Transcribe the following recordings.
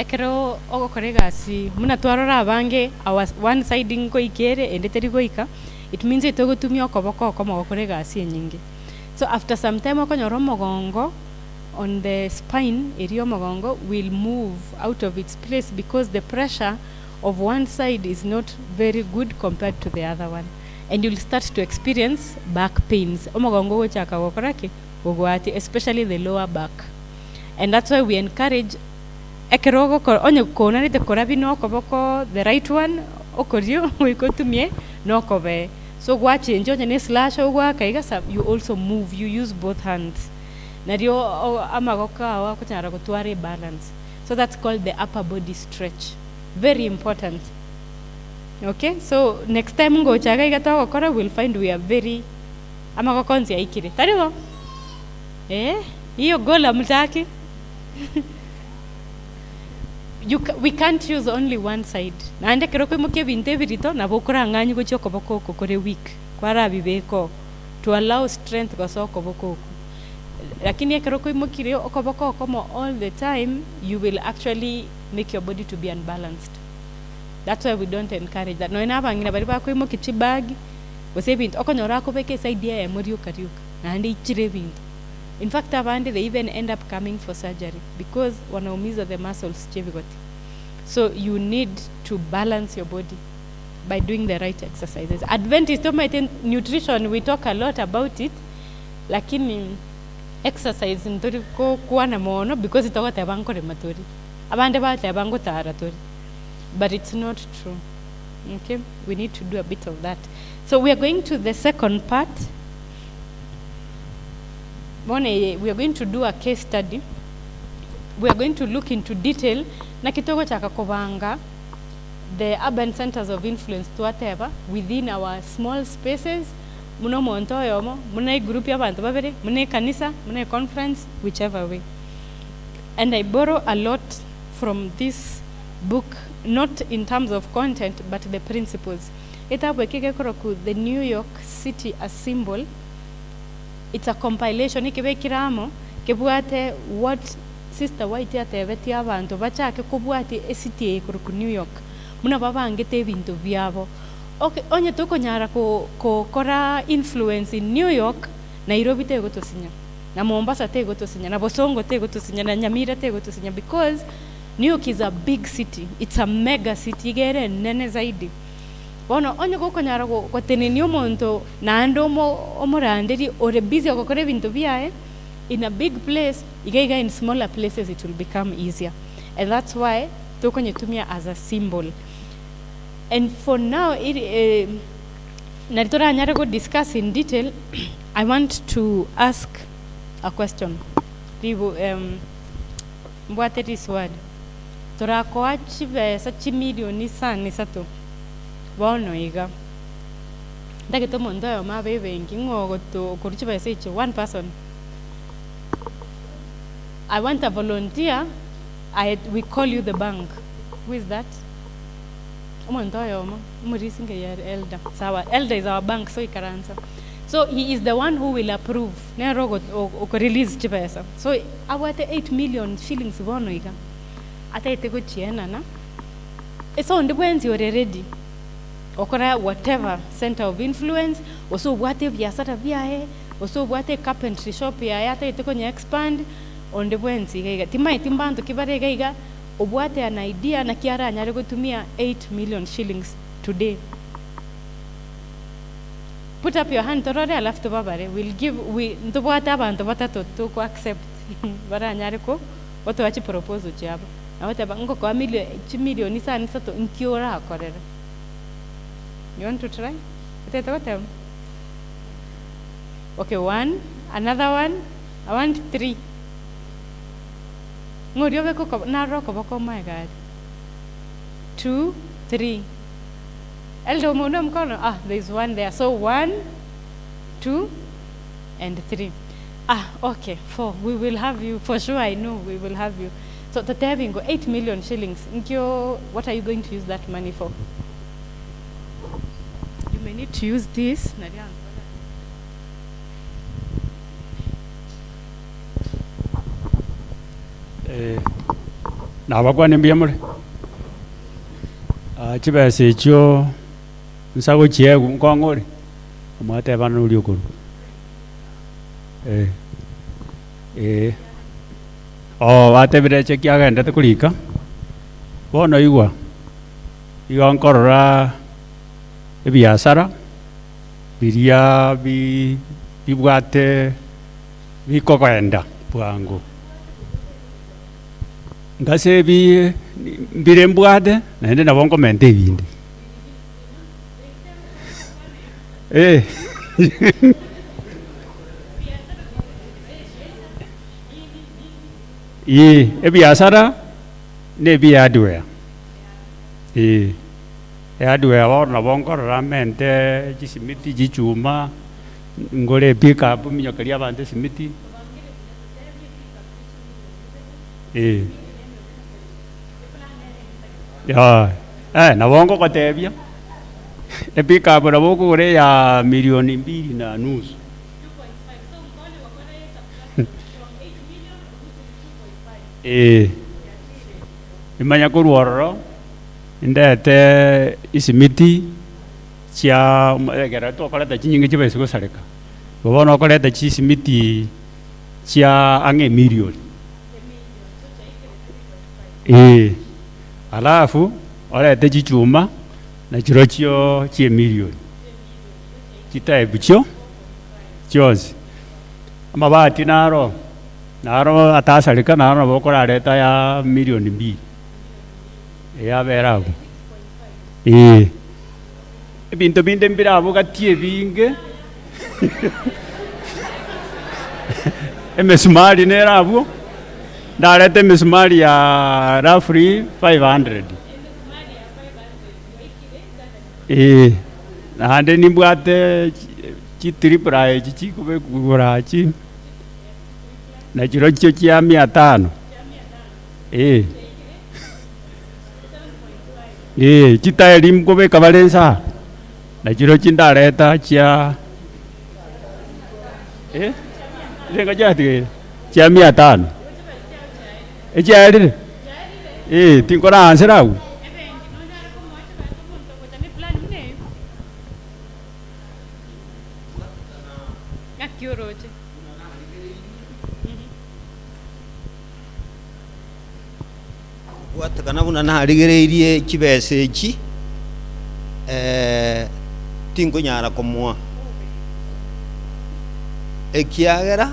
ekero ogokora egasi muna twarora abange our one side ngo ikere ende teri goika, it means itogotumia okoboko okoma gokora egasi enyinge. So after some time okonyora omogongo on the spine area omogongo will move out of its place because the pressure of one side is not very good compared to the other one, and you'll start to experience back pains. Omogongo gochaka gokoraki ogwati, especially the lower back. And that's why we encourage ekerogo onye kona rite korabi no koboko the right one okorio wikotumie no kobe. So gwa change onye ne slash ogwa kaiga you also move, you use both hands. Nario amagoka awa kuchara gotware balance. So that's called the upper body stretch. Very important. Okay, so next time ngo chaga igatawa gokora we'll find we are very amagokonzi aikire. Tarigo? Hiyo gola mtaki? We can't use only one side. Naande keroko muke binte birito na bokora nganyu gocho koboko kokore weak. Kwara bibeko to allow strength goso koboko. Lakini keroko mukire okoboko komo all the time, you will actually make your body to be unbalanced. That's why we don't encourage that. No ina bangina bari bako imo kichi bag bose bintu okonyora ko beke side ya muri ukariuka. Naande ichire bintu. In fact, abandi they even end up coming for surgery because wanaumiza the muscles chebigoti. So you need to balance your body by doing the right exercises. Adventist nutrition, we talk a lot about it, lakini exercise ntori ko kuana mono because itoka tabango rematori. Abande ba tabango taratori. But it's not true. Okay? We need to do a bit of that. So we are going to the second part. We are going to do a case study. We are going to look into detail na kitogo chakakobanga the urban centers of influence tuateba within our small spaces. Muno monto yomo, muna group ya bantu babere, muna kanisa, muna conference, whichever way. And I borrow a lot from this book, not in terms of content, but the principles. Itabu kike koroku the New York City a symbol. It's a compilation ikibe kiramo kebuate what Sister White atebeti abantu bachake kubuate city ku New York muna babangete bintu byabo. Okay, onye toko nyara ko kora influence in New York, Nairobi te gotosinya na Mombasa te gotosinya na Bosongo te gotosinya na Nyamira te gotosinya because New York is a big city. It's a mega city gere nene zaidi. Bono onye goko nyara ko tenenio monto na ando omoranderi ore busy okore bintu biae in a big place igaiga in smaller places it will become easier, and that's why toko nyetumia as a symbol. And for now naritora nyara go discuss in detail. I want to ask a question. Ribu mbwate this word tora ko achieve such million ni sato bono iga ndageto mondo yo mabe bengi ngogo to kuruchiba seche one person. I want a volunteer. We call you the bank. Who is that? Mondo yo murisinge ya elder. Sawa, elder is our bank, so ikaransa. So he is the one who will approve ne rogo o release chipesa. So awate 8 million shillings bono iga ata itego chiena na eso ndibwenzi ore ready okora whatever center of influence oso bwate biasara biae oso bwate carpentry shop ya ata iteko nya expand onde bwenzi gaiga timai timbanto kibare gaiga obwate an idea na kiara nyare gotumia 8 million shillings today. Put up your hand torore alafu babare will give we ndobwata abantu batatu to accept bara nyare ko oto achi proposal chabo na wote bango kwa million sana sato nkiora akorera. You want to try? Okay, one, another one. I want 3. My God. 2, 3. There's one there. So 1, 2, and 3. Okay, 4. We will have you. For sure, I know we will have you. So the having 8 million shillings. What are you going to use that money for? You may need to use this. nabakwane mbiyamure chibese icho nsago chie ngongori mwate bana uli okuru batebire chekia agendete kurika bono igwa nkorora ebiasara biria bibwate bikogenda bwangu ngase mbire mbwate naende nabo nkomente ebindi ebiasara nebiadware hardware bono nabo nkorora mente chisimiti chichuma ngore pick up minyokeria abantu simiti nabo ngokotebia pick up nabo kugure ya 2.5 million imanya kurwororo indete isimiti chia egera tokoreta chinyingi chibese gusareka bobono okoreta chisimiti chia ange million alafu orete chichuma na chirochio chie million chitaebu chio chiosi amabati naro atasareka naro bokora areta ya 2 million yaberago ebintu binde mbirabo gatie binge emesumari nerabo ndarete mesumari ya roughly 500 nande nimbwate chitriple chichikube kugurachi na chiro chio chia 500 chitaeri mkobe kabalensa na chiro chindareta chia lenga jati chia 500 echaeri tinkora answerau watakana buna narigereirie kibese iki tingo nyara komwa ekiagera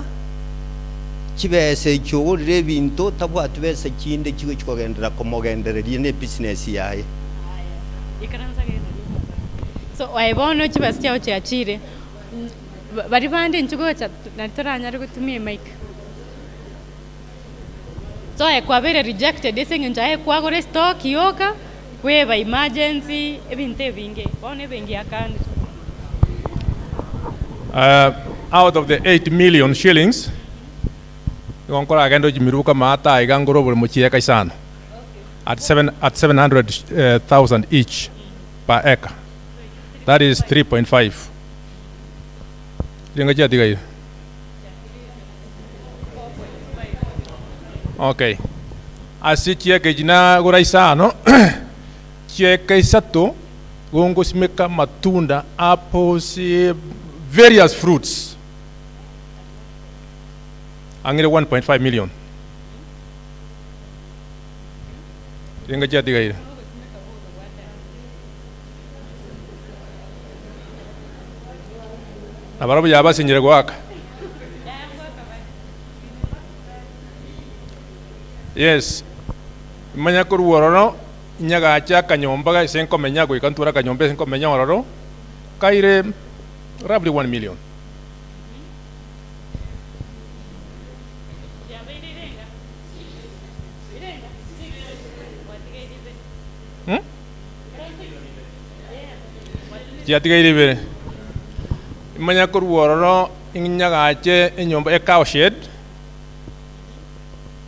kibese ikyo rire bintu tabwatu bese kinde kigo kikogendera komogendererie ne business yaye so waibono kibese cyao cyachire bari bande nchugo cha natoranya ari gutumie mic so ekwabere rejected esengenja ekwagore stock yoka kweba emergency ebinte binge bone bengi akandi out of the 8 million shillings ngonkora agendo jimiruka mata igangoro buri mukiye kaisano at 700,000 each per acre, that is 3.5 linga jati gai. Okay, asi chieke jina goraisano chieke sato gongo simeka matunda, apples, various fruits angire 1.5 million linga jati gai. Abarabu yaba sinyere gwaka. Yes, manya kuruoro nyaga cha kanyomba ga senko menya go ikantura kanyombe senko menya ororo kaire roughly 1 million. Ya tiga iri manya kuruoro nyaga cha enyomba e cow shed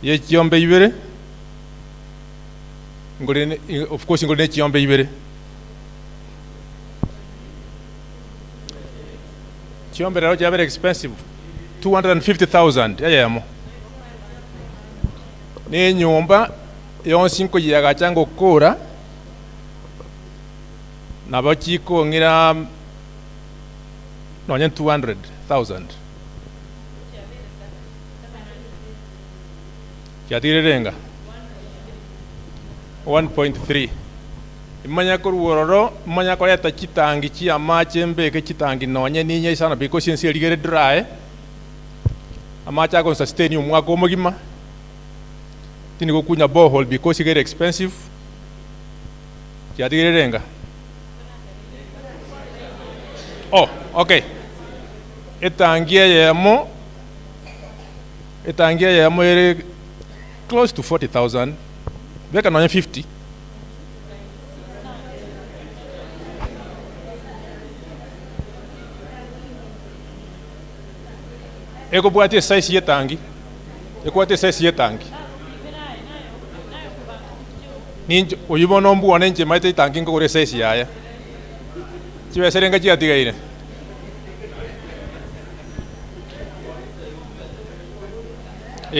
ye chiombe ibere ngore of course ngore chiombe ibere chiombe rao cha very expensive 250,000 yayamo ne nyomba yonsi nkoyiaga chango kora nabo chiko ngira nonye 200,000 kyatirerenga 1.3 imanya koruororo imanya koreta chitangi chia mache mbeke chitangi nonye ninye sana because since rigere dry amacha ko sustain umwaka omugima tini gokunya borehole because it expensive kyatirerenga. Oh, okay. Etangia yamo ere close to 40,000. Beka nonye 50. Eko buate size yetangi. Ninjo oyibono mbu onenje maite tangi ngore size yaya. Chiwe serenga chia tigaire.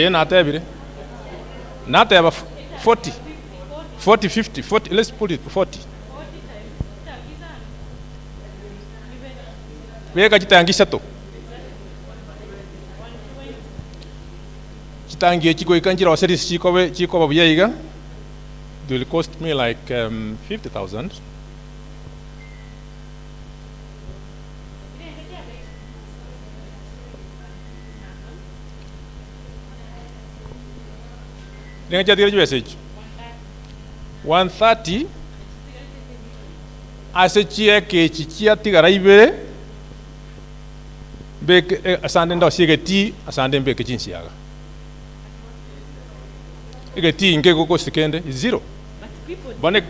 Not every. Not ever 40, 50, 40. Let's put it 40. Weka chitangi sato. Chitangi chiko ikanjira waseri chiko babuyaiga. It will cost me like 50,000. Message 130 asechie ke chichia tigara ibere be asande ndo sigeti asande mbeke chinsiaga igeti inge koko sekende is zero bane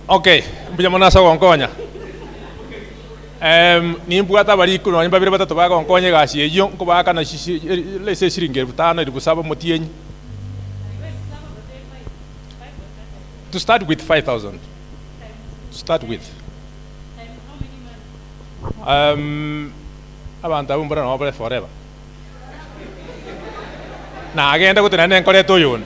okay mbijamana sawa ngonya nimbwata bari kuno nyimba bire batatu baga onkonye gasi eyo nko baka na lese siringe butano iri busaba mutiyenyi to start with 5,000 to start with abantu abumbura no bale forever na agenda gutena nenkore toyone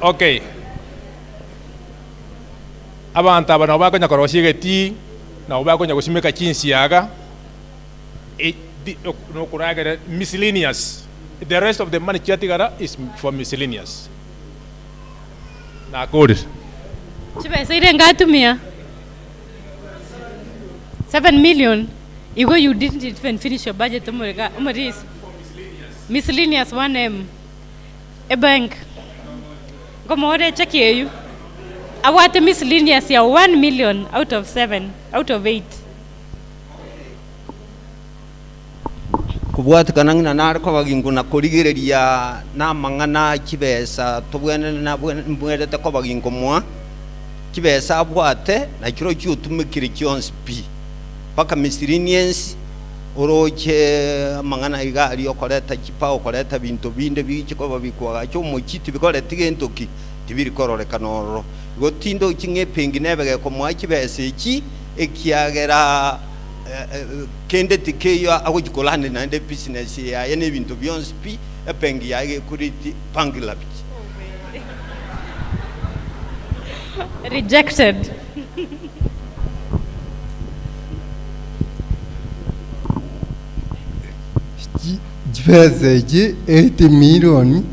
okay abantu abana bakonya koroshiegeti na bakonya gusimeka chinsiaga no kuragere miscellaneous. The rest of the money chatigara is for miscellaneous. Na good. Chibesa ile ngatumia 7 million. You didn't even finish your budget umaris. Miscellaneous 1M. A bank. Come on, check you. I want a miscellaneous here 1 million out of 8. Kubwata kanangina narko baginguna kurigereria na mangana kibesa tobwene na bwene te kobagingo mwa kibesa bwate na kiro cyutumikire cyonspi paka miscellaneous oroche mangana igari okoreta kipa okoreta bintu binde bikiko babikwa cyo mu kiti bikoreta gentoki tibiri kororeka noro gotindo kinge penginebege ko mwaki bese iki ekiagera kende tikeyo agojikolane na ende business ya yene bintu byonse pi epengi yage kuri pangilabit rejected. Jibese 80 million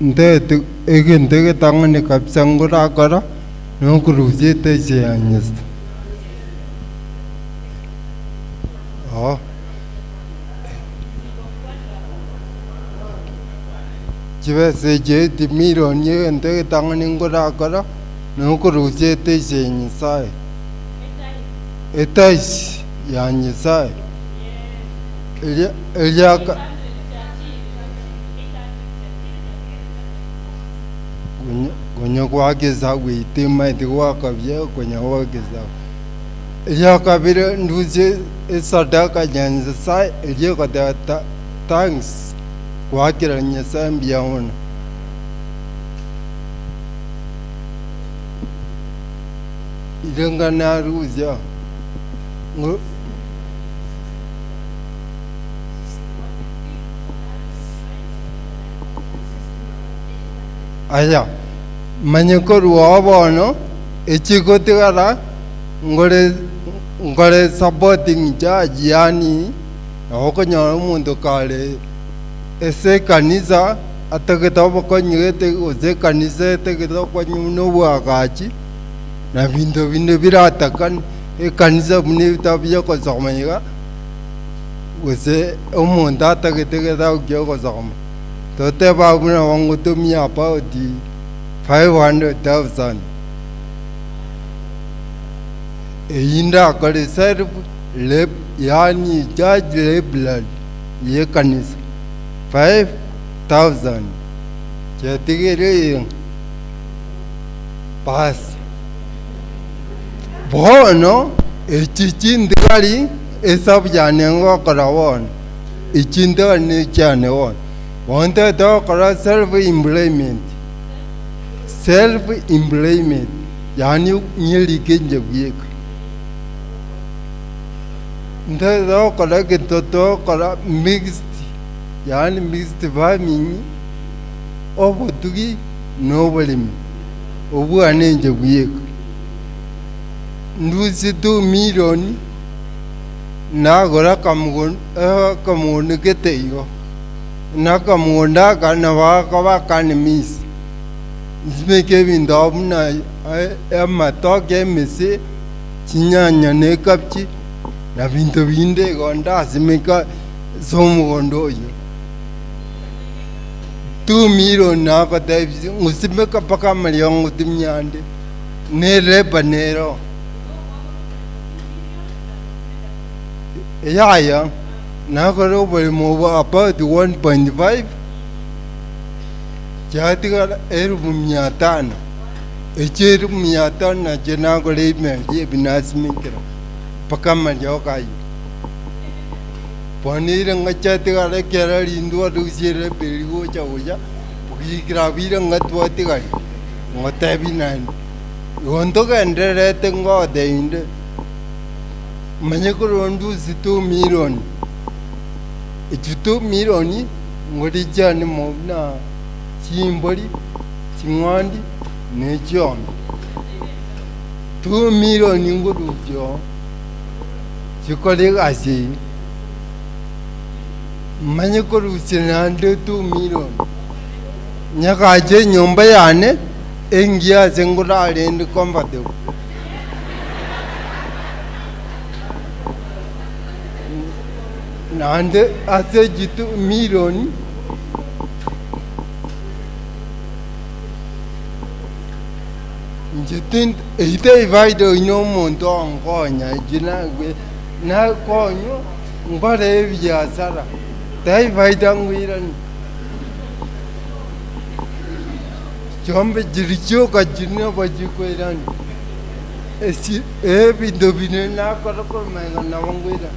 ndete egende tangane kapsangura kara no kuruzete seanyes jibese 80 million yende tangane ngura kara no kuruzete seanyesai etais yanyesai Eliaka kwenye kuageza kuitima itiwaka vya kwenye kuageza Eliaka vile nduze sadaka nyanza sa Eliaka da thanks kuakira nyesa mbiaona irengana ruzia aya manyekoru abono echikotigara ngore supporting judge yani okonyo mundu kale ese kanisa ataketobo konyete ose kanisa ataketobo konyuno bwagachi na bindo biratakan kanisa bune tabiya ko somaiga ose omundu ataketega ko somaiga tote babuna wangu tumia about 500,000 inda kare serve leb yani judge lebla ye kanisa 5,000 chatigere pass bono echichindikali esabyanengo karawon ichinda ne chane won wanta to kara self employment yani nyeli kenje biek nda do kara ke to kara mixed yani mixed farming obotugi nobolim obu anenje biek ndusi 2 million na gora kamun keteyo na kamunda kana wa kawa kan mis isme ke bindob na emma to ke misi chinyanya ne kapchi na binto binde gonda simeka somu gondo yo 2 million na ka taibsi musime ka paka malyon utimnyande ne rebanero ya na karo bari mo about 1.5 jatiga erumnyatan echerumnyatan na jena gore me ye binasmikra pakamal yokai ponir ngachatiga le kera rindu adusire perigo chauja pugi gravira ngatwatiga ngotabinan yondo gandere tengo deinde manyekoro ndu 2 million echuto mironi ngori jani mobna chimbori chingwandi ne jon 2 million ngodu jo chikole gasi manye ko rusinande 2 million nyaka je nyomba yane engia zengura rende kombate nande ase jitu million jitin ite vaido no monto ongonya jina na konyo ngare via sara dai vaida ngiran jombe jiricho ka jinna baji ko iran esi bindo bine na ko menga na wangwira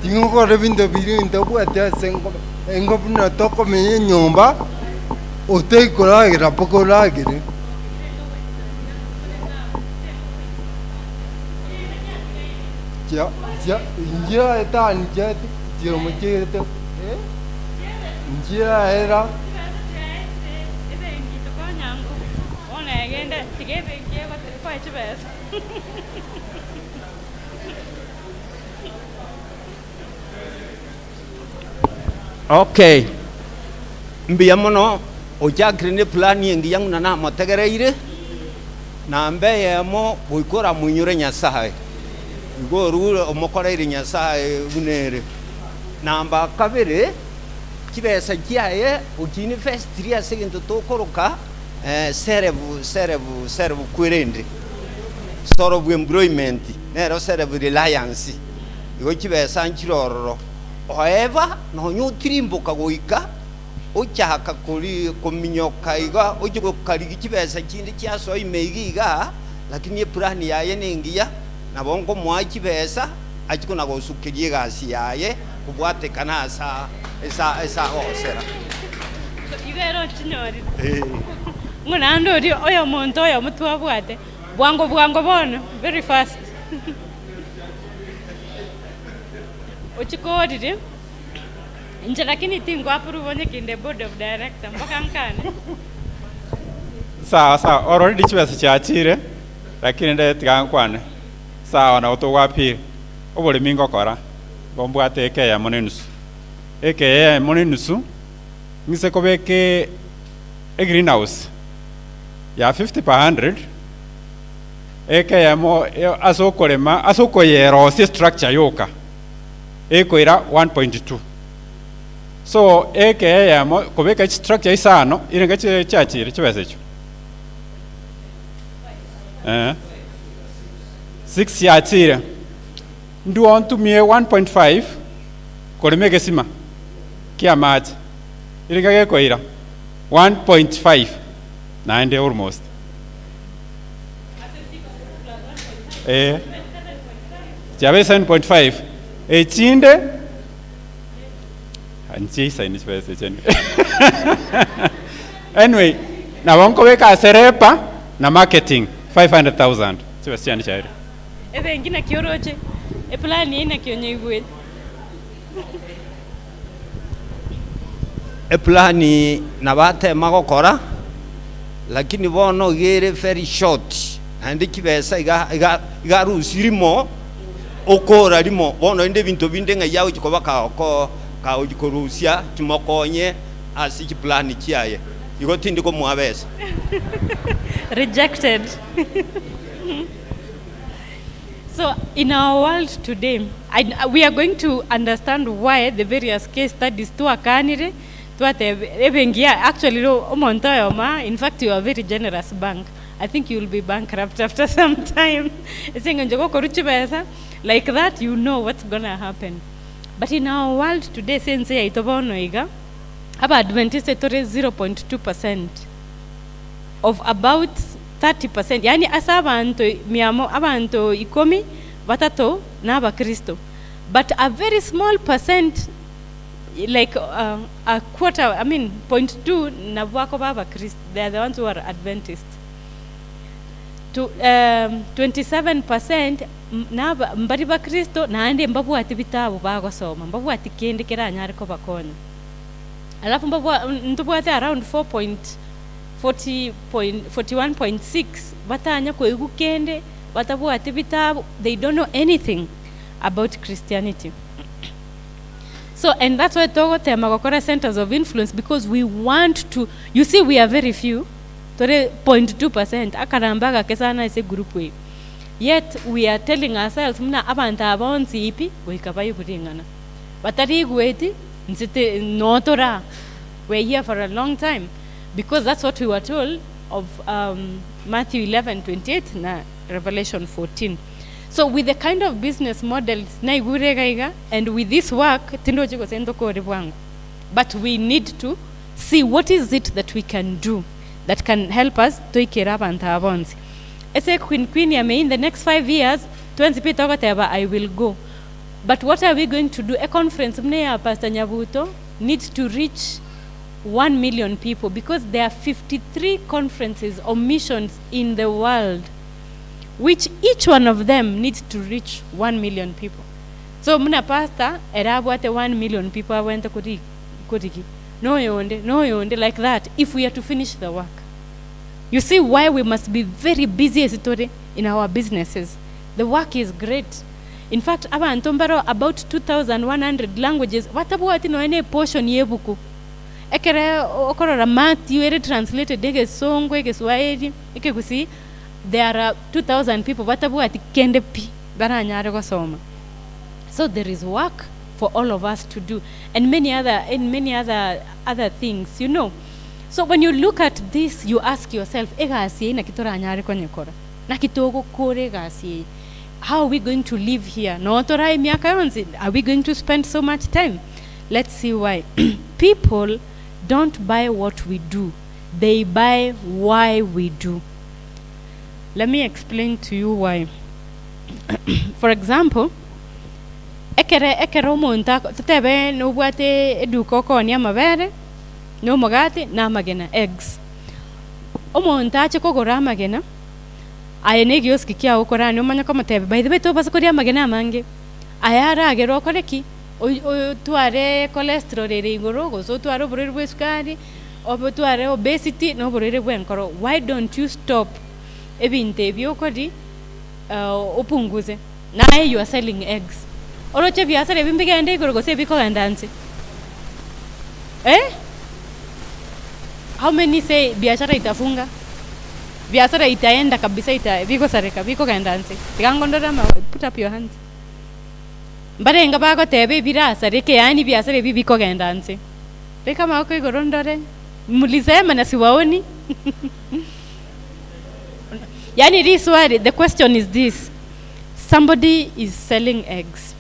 tingo ko bindo bine ndo ata sengo engo na toko me nyomba ote ko la gira poko la gira ya eta anja dio mchete njia era okay mbiya mono ojagrine plan yengi yangu na motegereire na mbeye mo boikora munyure nyasaye goru omokoreire nyasaye bunere namba kabere kibesa kiaye ukini festria segento tokoroka servu kwirende sort of employment nero servu reliance igo kibesa nchirororo however no nyutirimbo kagoika ochaka kuri kominyoka iga ojugo karigi kibesa kindi kyaso imegiga lakini plan yaye nengiya nabongo mwachi besa achiko nagosukirie gasi yaye kubwate kanasa esa osera igero chinyori ngona ndo ri oyo monto oyo mutwa bwate Bwango bono, very fast. Uchikodide. Nje lakini tingo approve onye kinde board of director mpaka nkane. Sawa already chibesa kyakire lakini nde tigankwane sawa na utugwapire obole mingo kora bombwate eke ya monenusu eke ya monenusu ngise kobeke a greenhouse ya 50 per 100 eke ya mo asokolema asokoyero si structure yoka ekoira 1.2 so eke ya mo kobeka structure isano irenga kyakire chibesa ekyo 6 yatire ndu ontumie 1.5 kolemeke sima kia maji iringa gekoira 1.5 naende almost jabe 7.5 echinde anchisa ini chibese cheni anyway na wonko weka serepa na marketing 500,000 chibese chani chairi Ebe ngina kioroche plan ina kionye igwe Plani nabatema gukora lakini bono gere very short andi kibesa iga rusirimo okora limo bono inde bintu binde nga yawe kikobaka ko ka ujikorusia kimokonye asi kiplani kiaye igo tindi ko mwabesa rejected. So in our world today, we are going to understand why the various case studies to akanire to ebengia actually in fact you are a very generous bank. I think you will be bankrupt after some time. Like that, you know what's gonna happen. But in our world today, since about Adventist 0.2% of about 30%. Yani asa abantu ikomi batato na Kristo. But a very small percent, like a quarter, 0.2 na wako baba Kristo. They are the ones who are Adventists. To 27% na mbari ba Kristo na ande mbabu ati bitabu bago soma. Mbabu ati kende kera nyari ko bakonya. Alafu mbabu ntubu ati around 41.6 batanya ko igukende batabu ati bitabu. They don't know anything about Christianity. So, and that's why Togo Temagokora centers of influence, because we want to, you see, we are very few, 0.2%, akarambaga kesana is a group way. Yet, we are telling ourselves, muna abanta abonzi ipi, wikabayu kuringana. Batari gweti, nsite notora. We're here for a long time, because that's what we were told of Matthew 11:28 na Revelation 14. So with the kind of business models and with this work, but we need to see what is it that we can do that can help us to ikirabanta. As a queen in the next 5 years, I will go. But what are we going to do? A conference Pastor Nyabuto needs to reach 1 million people, because there are 53 conferences or missions in the world, which each one of them needs to reach 1 million people. So muna pastor erabwate 1 million people awenta kutiki no yonde like that, if we are to finish the work. You see why we must be very busy as in our businesses. The work is great. In fact, about 2,100 languages. Watabuati no ene portion yebuku. Ekere okorora Matthew ere translated ege Songwe ege Swahili eke kusi. There are 2,000 people. Watabuati kende pi baranyare kwa soma. So there is work for all of us to do, and many other things, you know. So when you look at this, you ask yourself, how are we going to live here? Are we going to spend so much time? Let's see why. People don't buy what we do. They buy why we do. Let me explain to you why. For example, ekere omuntu tutebe nobwate eduka konia mabere no mogate na magena eggs. Omuntu ache kogora magena aene kioski kia ukora ni umanya kama tebe by the way to basakoria magena mange ayara agero koreki o tuare cholesterol re igoro so tuare burere bwesukari obo tuare obesity no burere bwenkoro. Why don't you stop ebinte byokodi upunguze naye you are selling eggs oroche biasara bimbigende igoro gose bikogandanse how many say biashara itafunga biashara itaenda kabisa viko sareka viko gandanse tikangondora put up your hands mbare nga bako tebe birasa reke yani biashara viko gandanse reka mako igorondore mulisema na siwaoni yani this word the question is this: somebody is selling eggs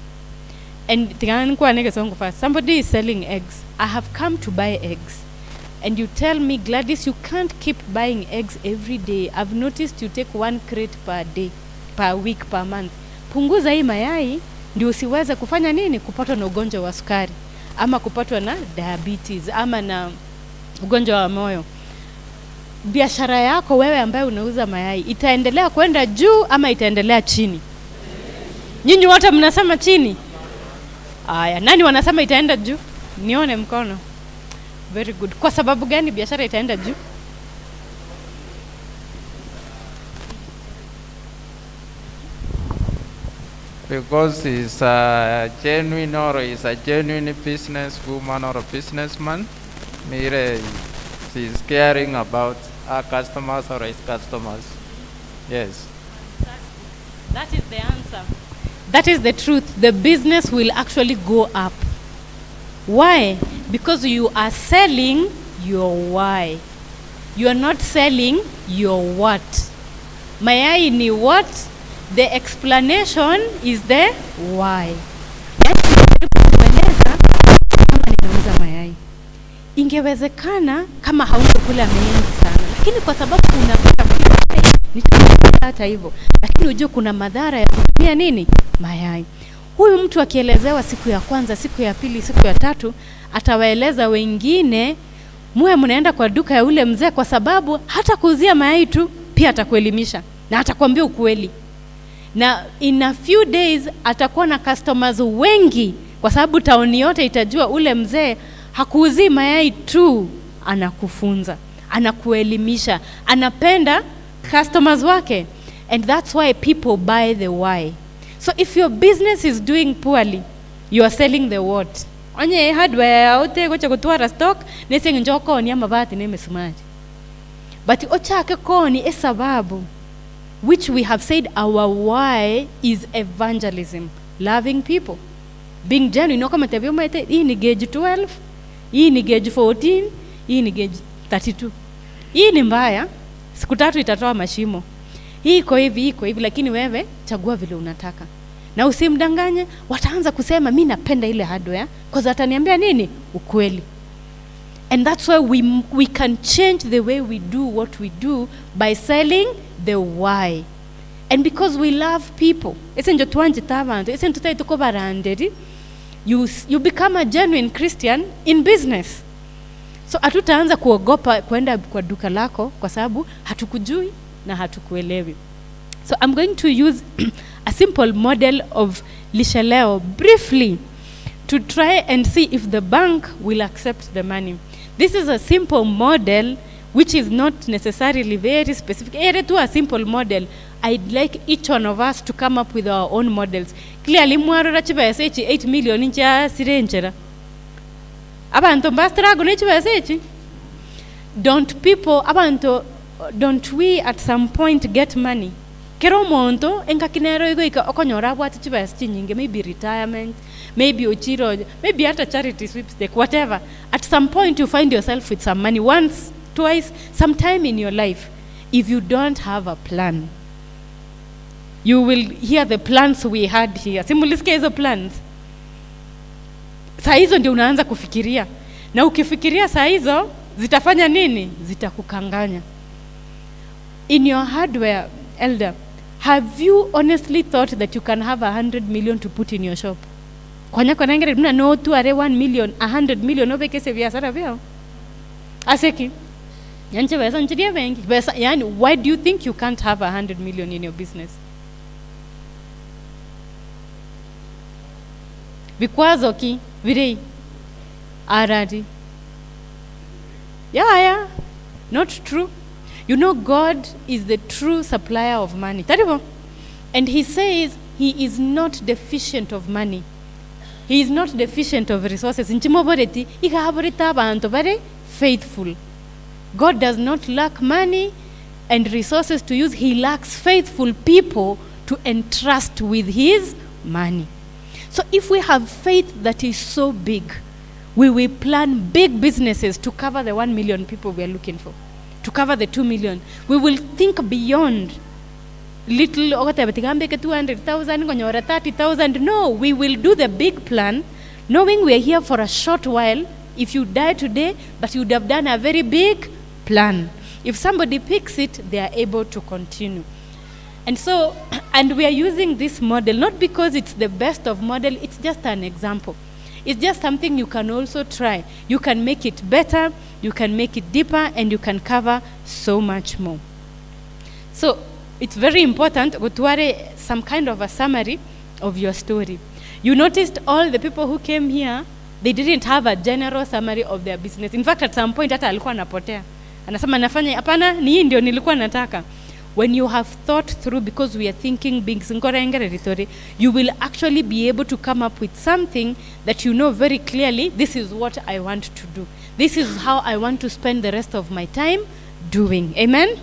and tikankuwa neke songo fast. Somebody is selling eggs. I have come to buy eggs. And you tell me, Gladys, you can't keep buying eggs every day. I've noticed you take 1 crate per day, per week, per month. Punguza hii mayai ndio usiweze kufanya nini? Kupatwa na ugonjwa wa sukari ama kupatwa na diabetes ama na ugonjwa wa moyo. Biashara yako wewe ambaye unauza mayai itaendelea kwenda juu ama itaendelea chini? Nyinyi wote mnasema chini. Aya, nani wanasema itaenda juu? Nione mkono. Very good. Kwa sababu gani biashara itaenda juu? Because he's a genuine or is a genuine business woman or a businessman. Mire, she's caring about our customers or his customers. Yes. That is the answer. That is the truth. The business will actually go up. Why? Because you are selling your why. You are not selling your what. Mayai ni what? The explanation is the why. Ninauza mayai. Ingewezekana kama haungekula mengi sana. Lakini kwa sababu unapata mayai, nitakula hata hivyo. Lakini unajua kuna madhara ya kutumia nini? Mayai. Huyu mtu akielezewa siku ya kwanza, siku ya pili, siku ya tatu, atawaeleza wengine muwe mnaenda kwa duka ya ule mzee kwa sababu hata kuuzia mayai tu pia atakuelimisha na atakwambia ukweli. Na in a few days atakuwa na customers wengi kwa sababu taoni yote itajua ule mzee hakuuzii mayai tu, anakufunza, anakuelimisha, anapenda customers wake. And that's why people buy the why. So if your business is doing poorly, you are selling the what. Onye hardware ote gocha kutwara stock nese njoko ni amabati ne mesumaji. But ochake koni esababu, which we have said our why is evangelism, loving people, being genuine. Kama tabio maite hii ni gauge 12, hii ni gauge 14, hii ni gauge 32. Hii ni mbaya, siku 3 itatoa mashimo. Hii iko hivi, lakini wewe chagua vile unataka. Na usimdanganye, wataanza kusema mimi napenda ile hardware kwa sababu ataniambia nini? Ukweli. And that's why we can change the way we do what we do by selling the why. And because we love people. Esenjo tuanje tabantu, esenjo tutaituko baranderi, you become a genuine Christian in business. So hatutaanza kuogopa kwenda kwa duka lako kwa sababu hatukujui na hatukuelewi. So I'm going to use a simple model of Lishaleo briefly to try and see if the bank will accept the money. This is a simple model which is not necessarily very specific. A simple model. I'd like each one of us to come up with our own models. Clearly, mwarora chibasechi 8 million incha sirenchera. Abantu bastrago ne chibasechi. Don't we at some point get money? Kero monto enka kinero igo ika okonyora bwati chibasechi nyinge, maybe retirement, maybe ochiro, maybe at a charity sweepstake, whatever. At some point you find yourself with some money, once, twice, sometime in your life. If you don't have a plan, you will hear the plans we had here. Simulisikia hizo plans. Saa hizo ndio unaanza kufikiria. Na ukifikiria saa hizo, zitafanya nini? Zitakukanganya. In your hardware, elder, have you honestly thought that you can have 100 million to put in your shop? Kwanya kwa nangere duna no tu are 1 million, 100 million obekese biashara vyao. Aseki. Yanche besa nchiria bengi. Besa, yani, why do you think you can't have 100 million in your business? Vikwazo ki, virei, aradi. Yeah, not true. You know, God is the true supplier of money. Taribo. And he says he is not deficient of money. He is not deficient of resources. Nchimoboreti, ikahaboreta abantu very faithful. God does not lack money and resources to use. He lacks faithful people to entrust with his money. So if we have faith that is so big, we will plan big businesses to cover the 1 million people we are looking for, to cover the 2 million. We will think beyond little 200,000, 30,000. No, we will do the big plan, knowing we are here for a short while. If you die today, but you would have done a very big plan. If somebody picks it, they are able to continue. And so, and we are using this model, not because it's the best of model, it's just an example. It's just something you can also try. You can make it better, you can make it deeper, and you can cover so much more. So, it's very important to have some kind of a summary of your story. You noticed all the people who came here, they didn't have a general summary of their business. In fact, at some point, hata alikuwa anapotea. Anasema nafanya, hapana, ni hii ndio nilikuwa nataka. When you have thought through, because we are thinking big, you will actually be able to come up with something that you know very clearly, this is what I want to do. This is how I want to spend the rest of my time doing. Amen?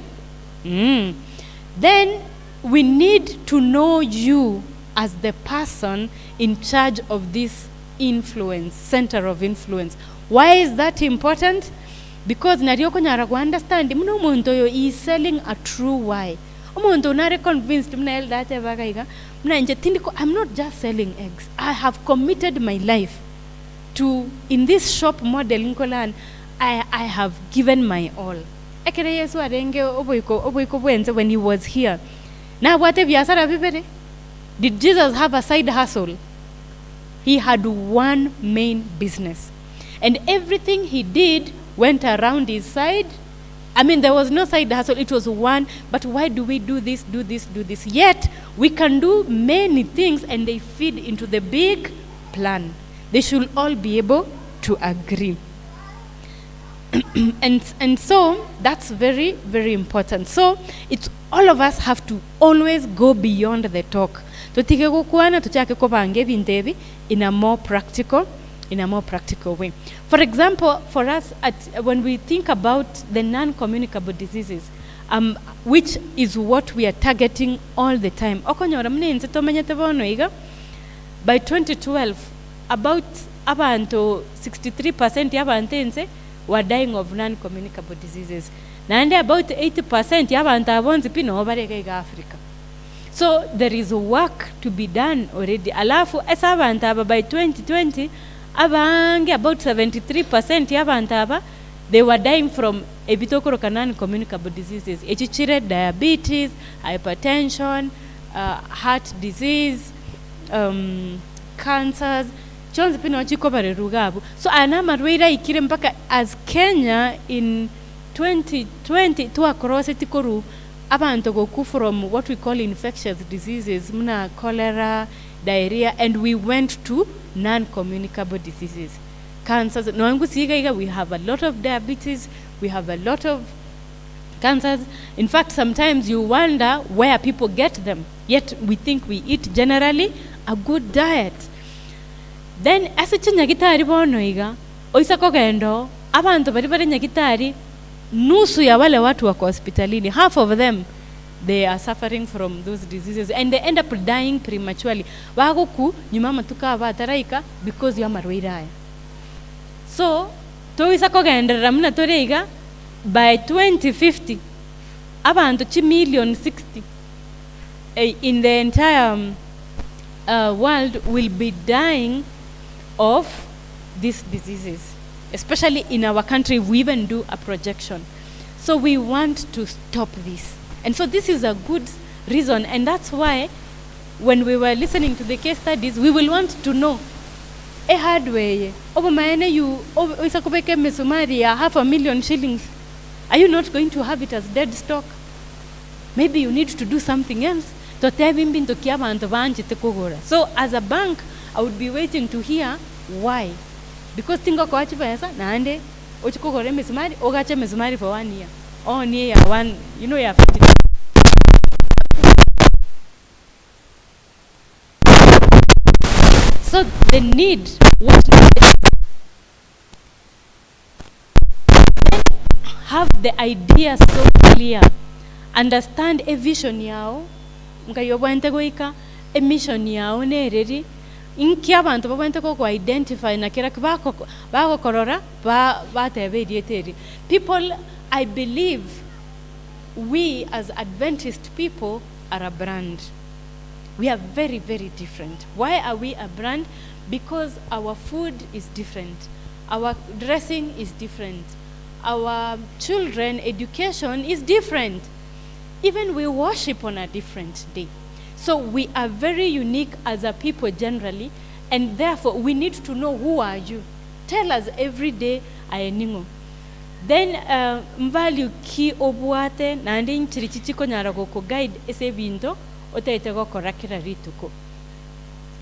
Then we need to know you as the person in charge of this influence, center of influence. Why is that important? Because Narioko Nyara understand mno muntu yo is selling a true why. Omuntu nare convinced mna that evagaiga mna nje tindiko, I'm not just selling eggs. I have committed my life to, in this shop model Nkolan, I have given my all. Ekere Yesu arenge oboiko bwenze when he was here. Na wate biasara bibere. Did Jesus have a side hustle? He had one main business. And everything he did went around his side. I mean, there was no side hustle, it was one. But why do we do this, do this, do this? Yet, we can do many things and they feed into the big plan. They should all be able to agree. and so, that's very, very important. So, it's all of us have to always go beyond the talk. In a more practical way. For example, for us, when we think about the non-communicable diseases, which is what we are targeting all the time. By 2012, about 63% yabantense were dying of non-communicable diseases. And about 80% yabantabonzi pino obarega Africa. So there is work to be done already. Alafu esabantaba by 2020, abange about 73% yabantaba, they were dying from ebitokoro non-communicable diseases. Echichire, diabetes, hypertension, heart disease, cancers. Chonzi pino chikobare rugabu. So anamarwira ikire mpaka as Kenya in 2020 to across etikoru abantu goku from what we call infectious diseases, muna cholera, diarrhea, and we went to non-communicable diseases. Cancers, we have a lot of diabetes, we have a lot of cancers. In fact, sometimes you wonder where people get them, yet we think we eat generally a good diet. Then, as a nyagitari bonoiga, oisako gendo, abantu baribare nyagitari, nusu ya wale watu wako hospitalini, half of them, they are suffering from those diseases and they end up dying prematurely. Wagoku nyumama tukaba taraika because ya marwairaya. So, toisa kogendera muna toreiga by 2050 abantu 1,060,000 in the entire world will be dying of these diseases. Especially in our country, we even do a projection. So we want to stop this. And so this is a good reason. And that's why when we were listening to the case studies, we will want to know a hard way. Over my you, Isakobeke Mesumari, 500,000 shillings. Are you not going to have it as dead stock? Maybe you need to do something else. So as a bank, I would be waiting to hear why. Because tingo kwa chipesa naande ochikogore mesumari ogache mesumari for 1 year. Oh, near one, you know, you have to. So the need, what have the idea so clear, understand a vision yao, nkayobwente goika a mission yao nereri inki abantu babwente ko identify na kira bako korora ba tebedieteri. People, I believe we as Adventist people are a brand. We are very, very different. Why are we a brand? Because our food is different. Our dressing is different. Our children education is different. Even we worship on a different day. So we are very unique as a people generally, and therefore we need to know who are you. Tell us every day ayeningo. Then mvalue ki obuate na ndi nchirichichiko nyarago ko guide ese binto otaitego korakira rituko.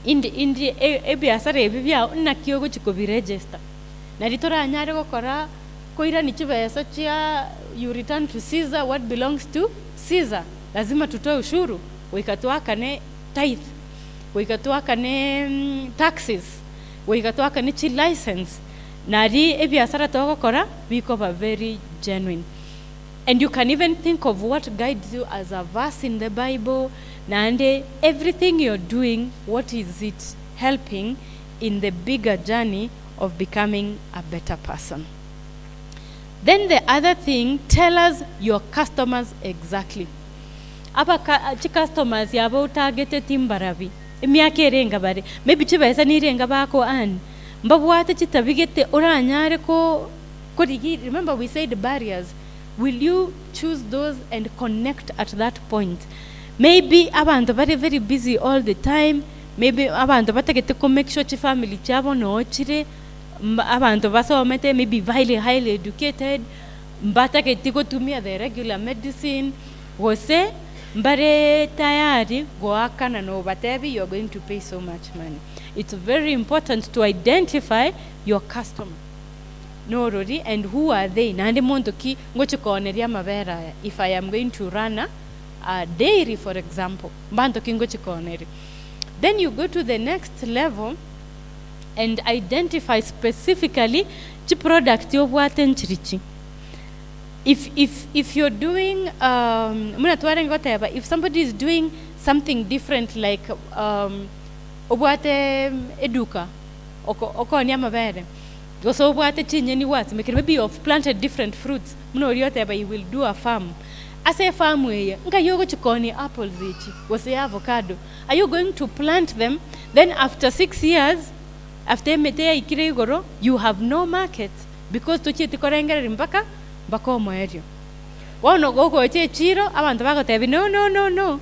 Indi ebiasara ebibya na kiyogo chiko bi register. Na ritora nyarago kora koira nichibesa chia you return to Caesar what belongs to Caesar. Lazima tutoe ushuru, wikatuakane tithe, wikatuakane taxes, wikatuakane chi license. Nari ebiasara togo kora biko ba very genuine. And you can even think of what guides you as a verse in the Bible. Nande everything you're doing, what is it helping in the bigger journey of becoming a better person? Then the other thing, tell us your customers exactly. Aba customers yabo targeted timbaravi. Miake renga bare. Maybe chibesa ni renga bako an. Mbabwate chitabigete oranyare ko kodigi. Remember we said barriers. Will you choose those and connect at that point? Maybe abantu very, very busy all the time. Maybe abantu bategete ko make sure chi family chabo no chire. Abantu basomete maybe highly educated. Bategete ko tumia the regular medicine. Wose mbare tayari goakana no batebi, you're going to pay so much money. It's very important to identify your customer. No Rodi, and who are they? Nande montoki ngochi koneria mavera. If I am going to run a dairy, for example, bantoki ngochi koneri. Then you go to the next level and identify specifically the product you want to. If you're doing if somebody is doing something different like obwate eduka oko nyama vere so obwate chinyeni what maybe you've planted different fruits you will do a farm as a farm way nga yogo chikoni apples ichi was avocado. Are you going to plant them, then after 6 years after metea ikire igoro you have no market because tochiti korengera mpaka bako moerio wono gogo eche chiro abantu bagotebi no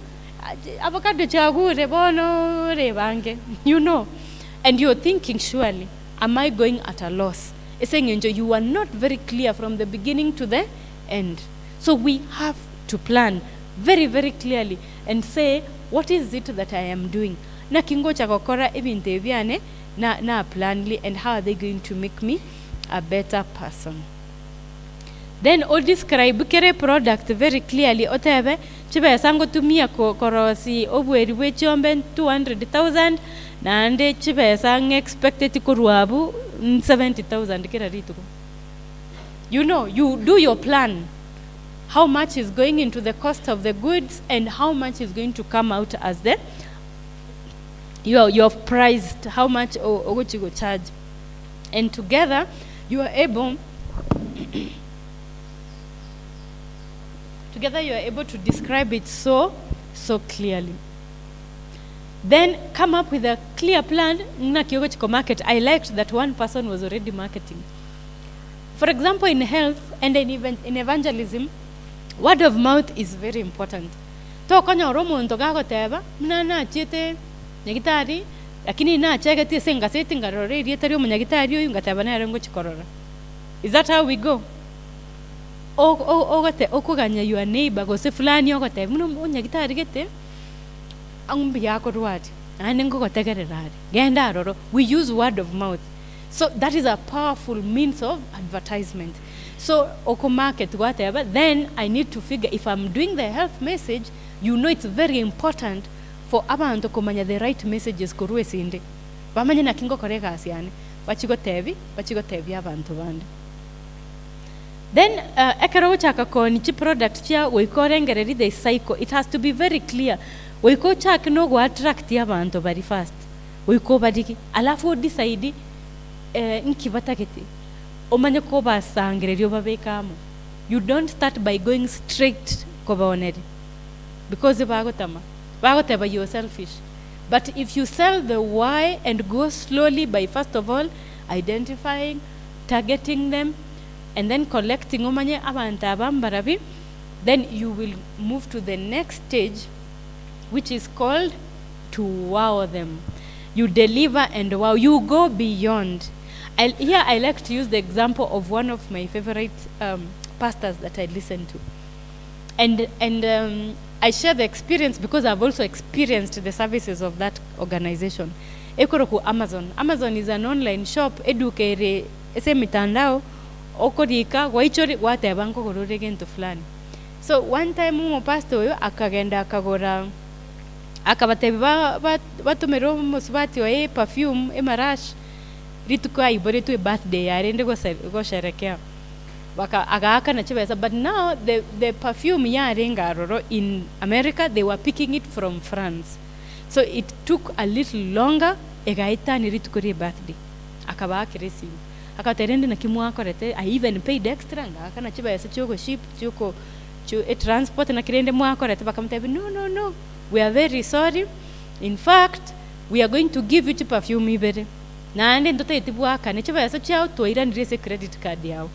avocado chagure bono rebange, you know, and you're thinking surely am I going at a loss? You are not very clear from the beginning to the end. So we have to plan very, very clearly and say what is it that I am doing na kingo chakokora ebinte biane na planly, and how are they going to make me a better person. Then all describe kere product very clearly. Otebe chibe sango tumia korosi obweri wechomben 200,000 na ande chibe sang expected kuruabu 70,000 kera rituko. You know, you do your plan. How much is going into the cost of the goods and how much is going to come out as the you've priced how much or what you go charge, and together you are able to describe it so clearly. Then come up with a clear plan. Market. I liked that one person was already marketing. For example, in health and in evangelism, word of mouth is very important. Tokonya romo ntogago teba mnana chete nyagitari lakini na chega tie senga setting arore rietari mo nyagitari yo ngataba na rengo chikorora. Is that how we go? ogote okuganya your neighbor gose fulani ogote muno onyagitari gete angumbi yako rwati ane ngogotegererari genda roro. We use word of mouth, so that is a powerful means of advertisement. So oko market whatever, then I need to figure if I'm doing the health message, you know it's very important for abantu kumanya the right messages kurwe sinde bamanye na kingo koreka asiane bachigotebi abantu bande. Then ekero chaka koni chi product chia wikorengereri the cycle, it has to be very clear. Wiko chaka no go attract abantu very fast, wiko badiki alafu decide nkibataketi omanye ko basangereri obabekamo. You don't start by going straight kobaoneri because bagoteba you're selfish. But if you sell the why and go slowly by first of all identifying, targeting them, and then collecting omanye abantu abambarabi, then you will move to the next stage, which is called to wow them. You deliver and wow, you go beyond. Here I like to use the example of one of my favorite pastors that I listen to. And I share the experience because I've also experienced the services of that organization. Ekoroku Amazon. Amazon is an online shop edukere ese mitandao okorika waichori wate banko gororege into fulani. So one time mu pastor oyo akagenda akagora akabatebi batumero musubati wa perfume marash rituko ibore tu birthday yarende go sherekea baka agaka na chibesa. But now the perfume yarenga roro in America, they were picking it from France, so it took a little longer egaita ni rituko birthday akaba akiresi akaterende na kimwa korete. I even paid extra ngaka na chibesa chuko ship chuko transport na kirende mwa korete bakamtebi no, we are very sorry, in fact we are going to give you perfume ibere na ande ndote itibwaka ne chibesa chao toira ndirese credit card yao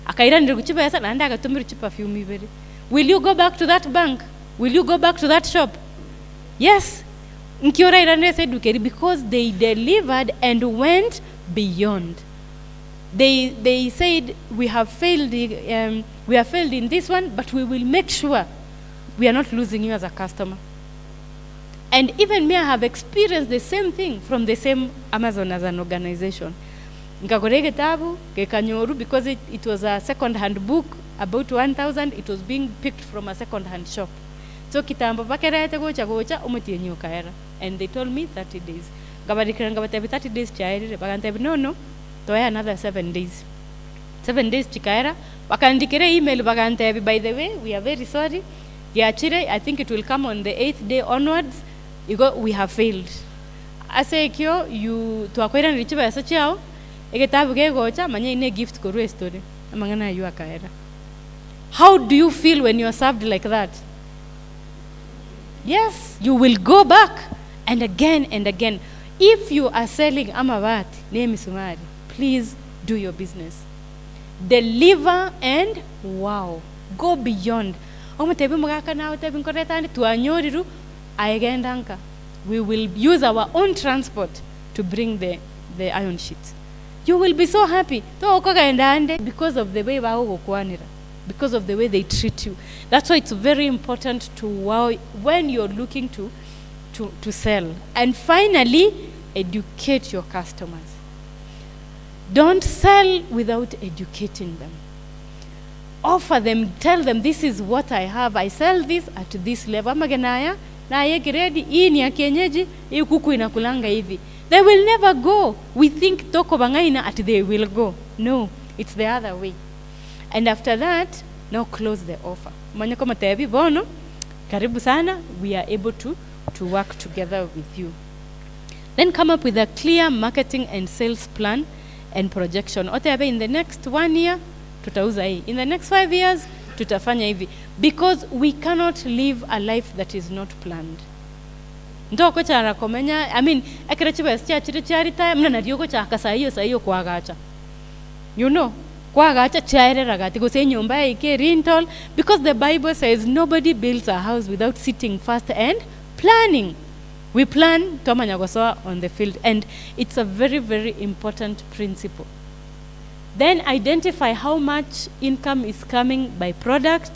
akaira ndiri kuchibesa na ande agatumira perfume ibere. Will you go back to that bank? Will you go back to that shop? Yes, nkiora iranese dukeri because they delivered and went beyond. They said we have failed in this one, but we will make sure we are not losing you as a customer. And even me, I have experienced the same thing from the same Amazon as an organization. Nkagorege tabu kekanyoru because it was a second-hand book about 1,000. It was being picked from a second-hand shop. So kitambo bakerete gocha umuti kaera, and they told me 30 days. Gabarikira ngabatebi 30 days chaire bagantebi no toya another 7 days. 7 days chikaera bakandikire email bagantebi, by the way, we are very sorry. Yachire, I think it will come on the 8th day onwards. We have failed. Ase kyo you to akwera nrichiba yasa chao egetabu ge gocha manye ine gift koru story amangana yu akaera. How do you feel when you are served like that? Yes, you will go back and again and again. If you are selling amavati name sumari, please do your business. Deliver and wow, go beyond. Omutebi mugaka na utebi nkoretani tuanyoriru aegendanka. We will use our own transport to bring the iron sheets. You will be so happy because of the way because of the way they treat you. That's why it's very important to wow when you're looking to sell. And finally, educate your customers. Don't sell without educating them. Offer them, tell them this is what I have. I sell this at this level. Amagenaya na yegredi ini ya kienyeji hii kuku inakulanga hivi. They will never go. We think toko bangaina at they will go. No, it's the other way. And after that, now close the offer. Manya kama tebi bono, karibu sana, we are able to work together with you. Then come up with a clear marketing and sales plan and projection. Otebe in the next 1 year, tutauza hii. In the next 5 years, tutafanya hivi. Because we cannot live a life that is not planned. Ndoko chara komenya, I mean, ekerachiba estia chirita, mna nadioko cha kasayo sayo kwa gacha. You know, kwa gacha chaire ragati go say nyumba ike rental, because the Bible says nobody builds a house without sitting first and planning. We plan Tomanyagosoa on the field, and it's a very, very important principle. Then identify how much income is coming by product.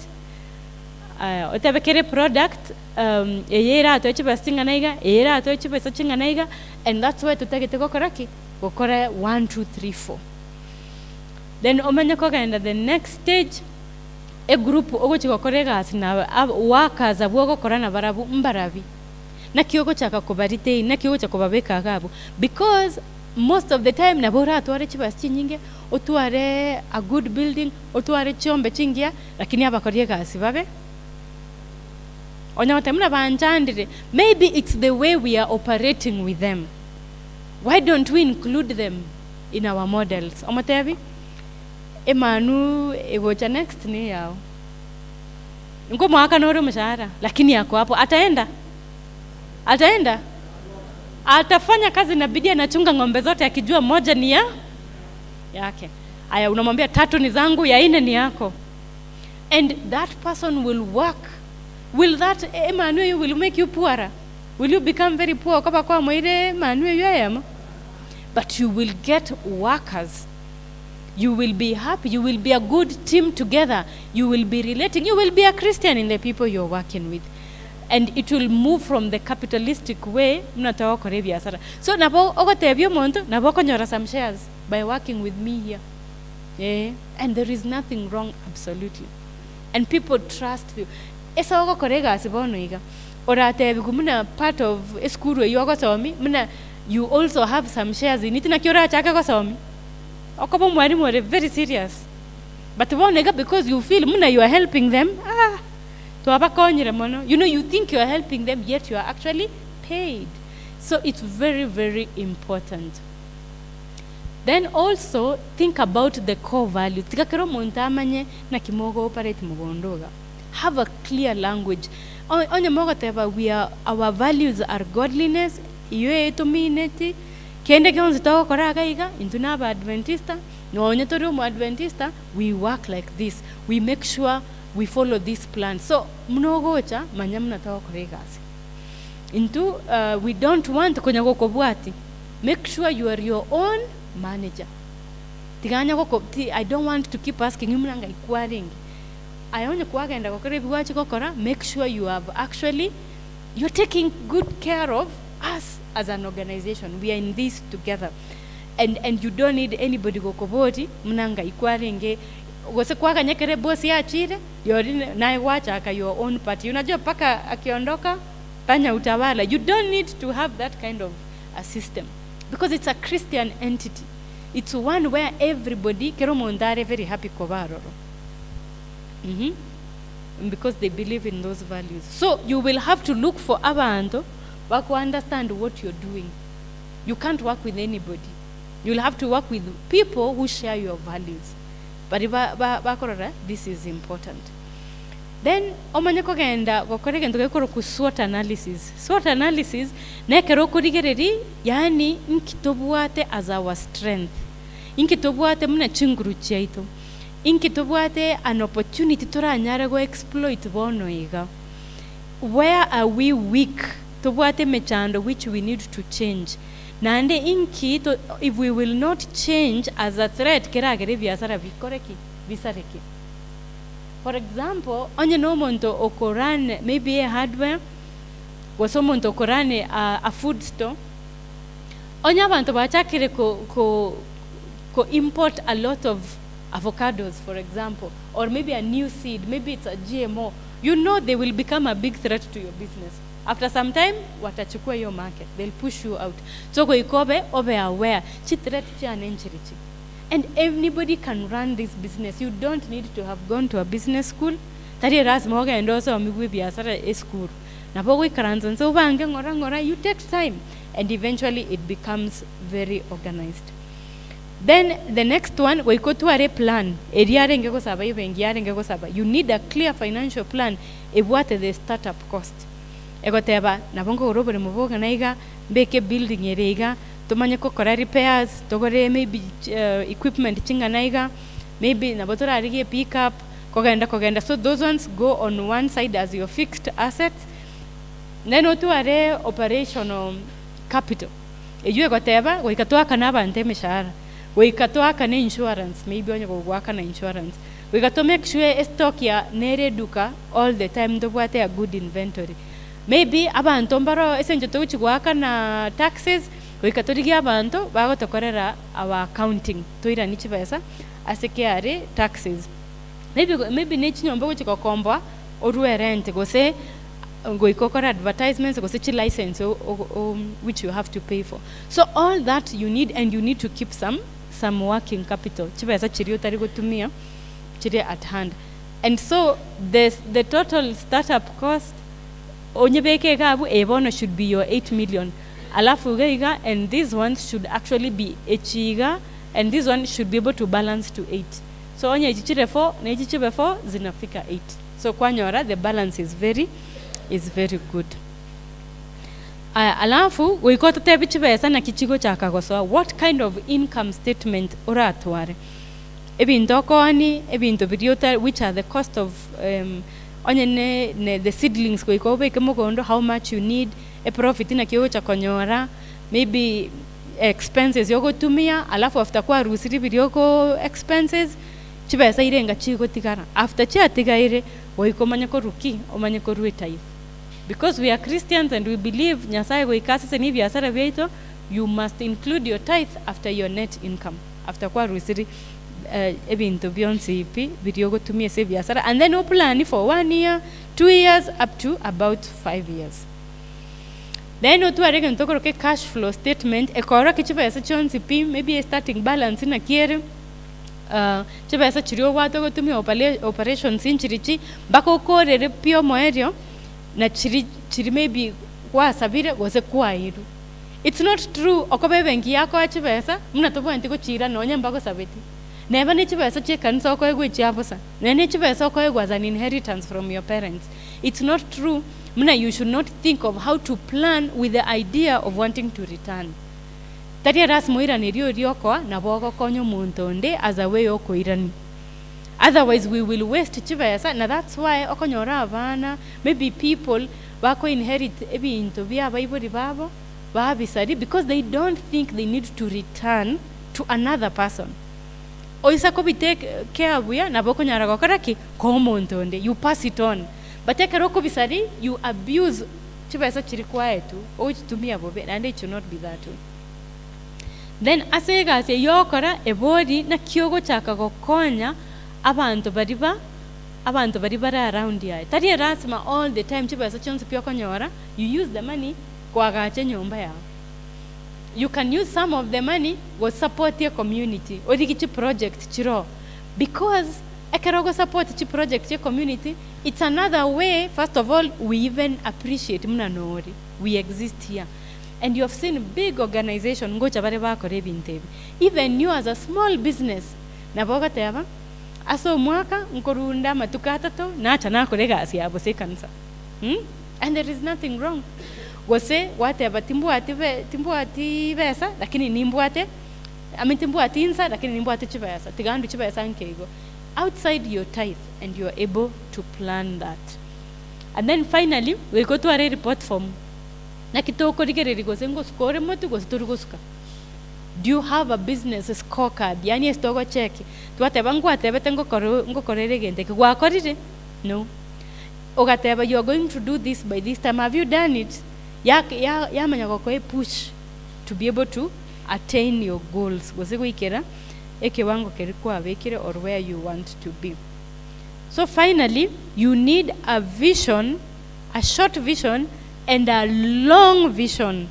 Otebekere product, eyera atochipa stinganaiga, eyera atochipa sachinganaiga, and that's why tutagete gokoraki. Gokore 1, 2, 3, 4. Then omanyakoga and the next stage, a group ogochikokoregas na workers abwogokora na barabu mbarabi. Na kioko chaka kubarite, na kioko chaka kubabeka agabu. Because most of the time nabora atuare chibasi nyinge, otuare a good building, otuare chombe chingia, lakini abakorie kasi babe. Maybe it's the way we are operating with them. Why don't we include them in our models? Omotevi? Emanu egocha next ni yao. Ngo mwaka noro mshahara, lakini yako hapo ataenda. Atafanya kazi na bidii, anachunga ng'ombe zote akijua moja ni yake. Aya unamwambia 3 ni zangu, ya 4 ni yako. And that person will work. Will that Emmanuel will make you poorer? Will you become very poor? Kwa moire Emmanuel yama. But you will get workers. You will be happy. You will be a good team together. You will be relating. You will be a Christian in the people you're working with. And it will move from the capitalistic way. So nabo ogotebyo monto nabo konyora some shares by working with me here. Yeah. And there is nothing wrong, absolutely. And people trust you. Esa ogo korega asibono iga. Orate bigumuna part of eskuru yogo somi. Muna you also have some shares in it na kiora chaka go somi. Okobo mwalimu are very serious. But wonega because you feel muna you are helping them. To abakonyire mono. You know you think you are helping them yet you are actually paid. So it's very, very important. Then also think about the core values. Tikakero montamanye na kimogo operate mugondoga. Have a clear language. Our values are godliness, kende kionzitawo koraga iga intunaba Adventista no onyetori mu Adventista, we work like this. We make sure we follow this plan. So mnogocha manyamna tawo koregasi. We don't want konyago kobwati. Make sure you are your own manager. I don't want to keep asking imnanga ikwaring. I only kwagenda kokore biwachi kokora, make sure you have actually you're taking good care of us as an organization. We are in this together. And you don't need anybody go koboti mnanga ikwarenge gose kwaga nyekere boss ya chire yori nae wacha aka your own party. Unajua paka akiondoka panya utawala. You don't need to have that kind of a system because it's a Christian entity. It's one where everybody kero mondare very happy kobaroro. Because they believe in those values. So you will have to look for abantu who understand what you're doing. You can't work with anybody. You'll have to work with people who share your values. But this is important. Then omanyako genda gokorege ndogekoro ku SWOT analysis. SWOT analysis nekero kurigereri yani nkitobwate as our strength. Inkitobwate muna chinguru chaito. Inkitobwate an opportunity toranyara go exploit bono iga. Where are we weak? Tobwate mechando which we need to change. Nande inki to, if we will not change as a threat keragere biasara bikoreki bisareki. For example, onye no monto okorane maybe a hardware waso monto okorane a food store. Onye abantu bachakire ko import a lot of avocados, for example, or maybe a new seed, maybe it's a GMO. You know they will become a big threat to your business. After some time, watachukua your market. They'll push you out. So go ikobe obe aware. Chi threat cha nenchirichi. And anybody can run this business. You don't need to have gone to a business school. Tari ras moga and also amigui biasara e school. Napogo ikaranzon so bange ngora you take time and eventually it becomes very organized. Then the next one, we go to a plan. You need a clear financial plan. What the startup cost? Egoteba nabongo robo removoga naiga beke building erega tomanya ko kora repairs togore maybe equipment chinga naiga maybe nabotora arige pick up kogenda. So those ones go on one side as your fixed assets. Then otu are operational capital. Eju egoteba go ikatoa kanaba ante mishahara. Goikatwaka na insurance, maybe onye gwaka na insurance. Goikato make sure stock ya nere duka all the time ndobwate a good inventory. Maybe abantu mbaro esenje tochi gwaka na taxes, goikatorigia abantu bagotokorera our accounting. Toira nichi pesa asekeare taxes. Maybe nichi nyomba gochikokomba orue rent gose goikokora advertisements gose chi license which you have to pay for. So all that you need, and you need to keep some working capital. Chipesa chiri utari gotumia chiri at hand. And so the total startup cost onyebeke gabu ebono should be your 8 million. Alafu gaiga, and these ones should actually be echiga, and this one should be able to balance to 8. So onye ichichire 4 na ichichibe 4 zinafika 8. So kwa nyora the balance is very good. Alafu goikota tebichibesa na kichigo chakagoso, what kind of income statement oratware ebinto koni ebinto bidiota, which are the cost of the seedlings goiko beke mogondo, how much you need, a profit na kiyo cha konyora, maybe expenses yogo tumia, alafu after kwa rusiri bidioko expenses chibesa irenga chigo tigara, after chia tigaire goiko manyako ruki o manyako ruetai. Because we are Christians and we believe nyasaye goikasa seni biasara bieto, you must include your tithe after your net income, after kwa rusiri ebinto bionsi ipi bidioko tumia se biasara, and then plan for 1 year, 2 years, up to about 5 years. Then otu arege ntokoro ke cash flow statement ekora kichibesa chonsi pi, maybe a starting balance na kiere chibesa chirio wato gotumia operations inchirichi bako korere pio moerio na chiri maybe kwa sabire gose kwa iru. It's not true okobe benki yako achibesa muna tobo antiko chira nonya mbako sabeti. Never ni chibesa che kanso ko ego chiabosa. Nene chibesa ko ego as an inheritance from your parents. It's not true. Muna, you should not think of how to plan with the idea of wanting to return. Tati rasmo irani rioko na bogo konyo muntonde as a way oko irani. Otherwise we will waste chibesa, na that's why okonyora avana, maybe people wako inherit ebi into bia baibori babo babisari because they don't think they need to return to another person. Oisa ko take care of ya na boko nyara gokaraki komontonde, you pass it on. But take roko bisari, you abuse chibesa chirikwa etu o chitumia bobe, and it should not be that way. Then asega se yokora ebodi na kyogo chaka gokonya abantu bariba around here. Tari rasma all the time chibesa chonse pio konyora, you use the money kwa gache nyomba yao. You can use some of the money go support your community or the project chiro, because ekerogo support chi project your community. It's another way. First of all, we even appreciate mnanori we exist here. And you have seen big organization ngocha bare ba kore bintebi. Even you as a small business na boga teba aso mwaka nkorunda matukata to na chana kolega asia bose kansa. And there is nothing wrong. Wase whatever timbuati besa lakini nimbuate timbuati insa lakini nimbuati chibesa tigandu chibesa nkego outside your tithe, and you are able to plan that. And then finally we go to a report form na kitoko digereri go sengo score motu go sturugoska. Do you have a business scorecard? Yani estogo check tuateba ngwateba tengo korere gente kwa korire no ogateba you are going to do this by this time. Have you done it? Ya manyako ko push to be able to attain your goals go sego ikera ekiwango kerikwa vekire or where you want to be. So finally you need a vision, a short vision and a long vision,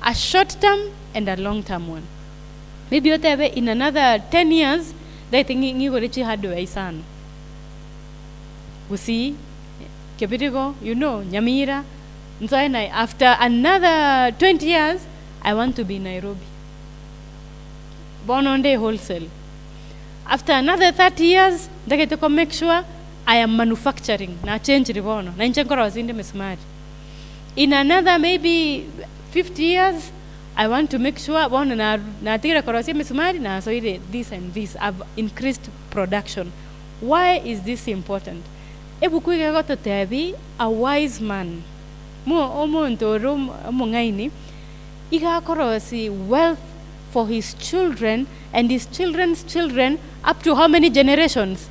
a short term and a long term one. Maybe whatever in another 10 years they think you go reach hardware sana. We see Kebirigo, you know, Nyamira. So after another 20 years I want to be in Nairobi. Born on day wholesale. After another 30 years, they get to make sure I am manufacturing. Na change ribono. Na nchenkora wazinde mesmari. In another maybe 50 years, I want to make sure na tira korosi mesmari na so this and this. I've increased production. Why is this important? Ebu kuiga goto tebi a wise man. Mo omo ntoro mo ngaini iga korosi wealth for his children and his children's children up to how many generations?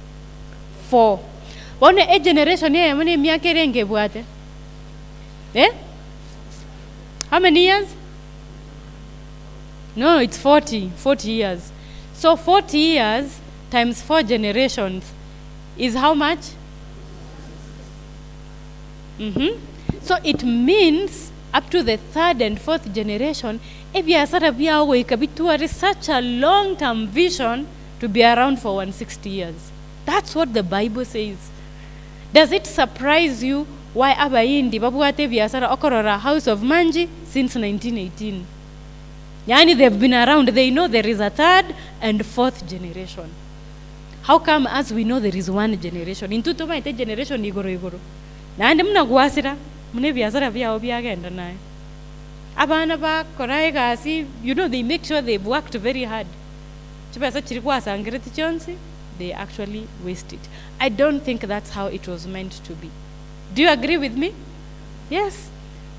4. One a generation ye mane miaka renge bwate. Eh? How many years? No, it's 40 years. So 40 years times 4 generations is how much? So it means up to the 3rd and 4th generation, if you are such a long-term vision to be around for 160 years. That's what the Bible says. Does it surprise you why abayindi babuate biasara okorora house of Manji since 1918? Yani they've been around, they know there is a 3rd and 4th generation. How come as we know there is 1 generation? In tutuma ite generation igoro. Na ande mna guasira, mune biasara biao biagenda nae. Abana ba korae gasi, you know, they make sure they've worked very hard. Chibasa chirikuasa angereti chonsi, they actually waste it. I don't think that's how it was meant to be. Do you agree with me? Yes.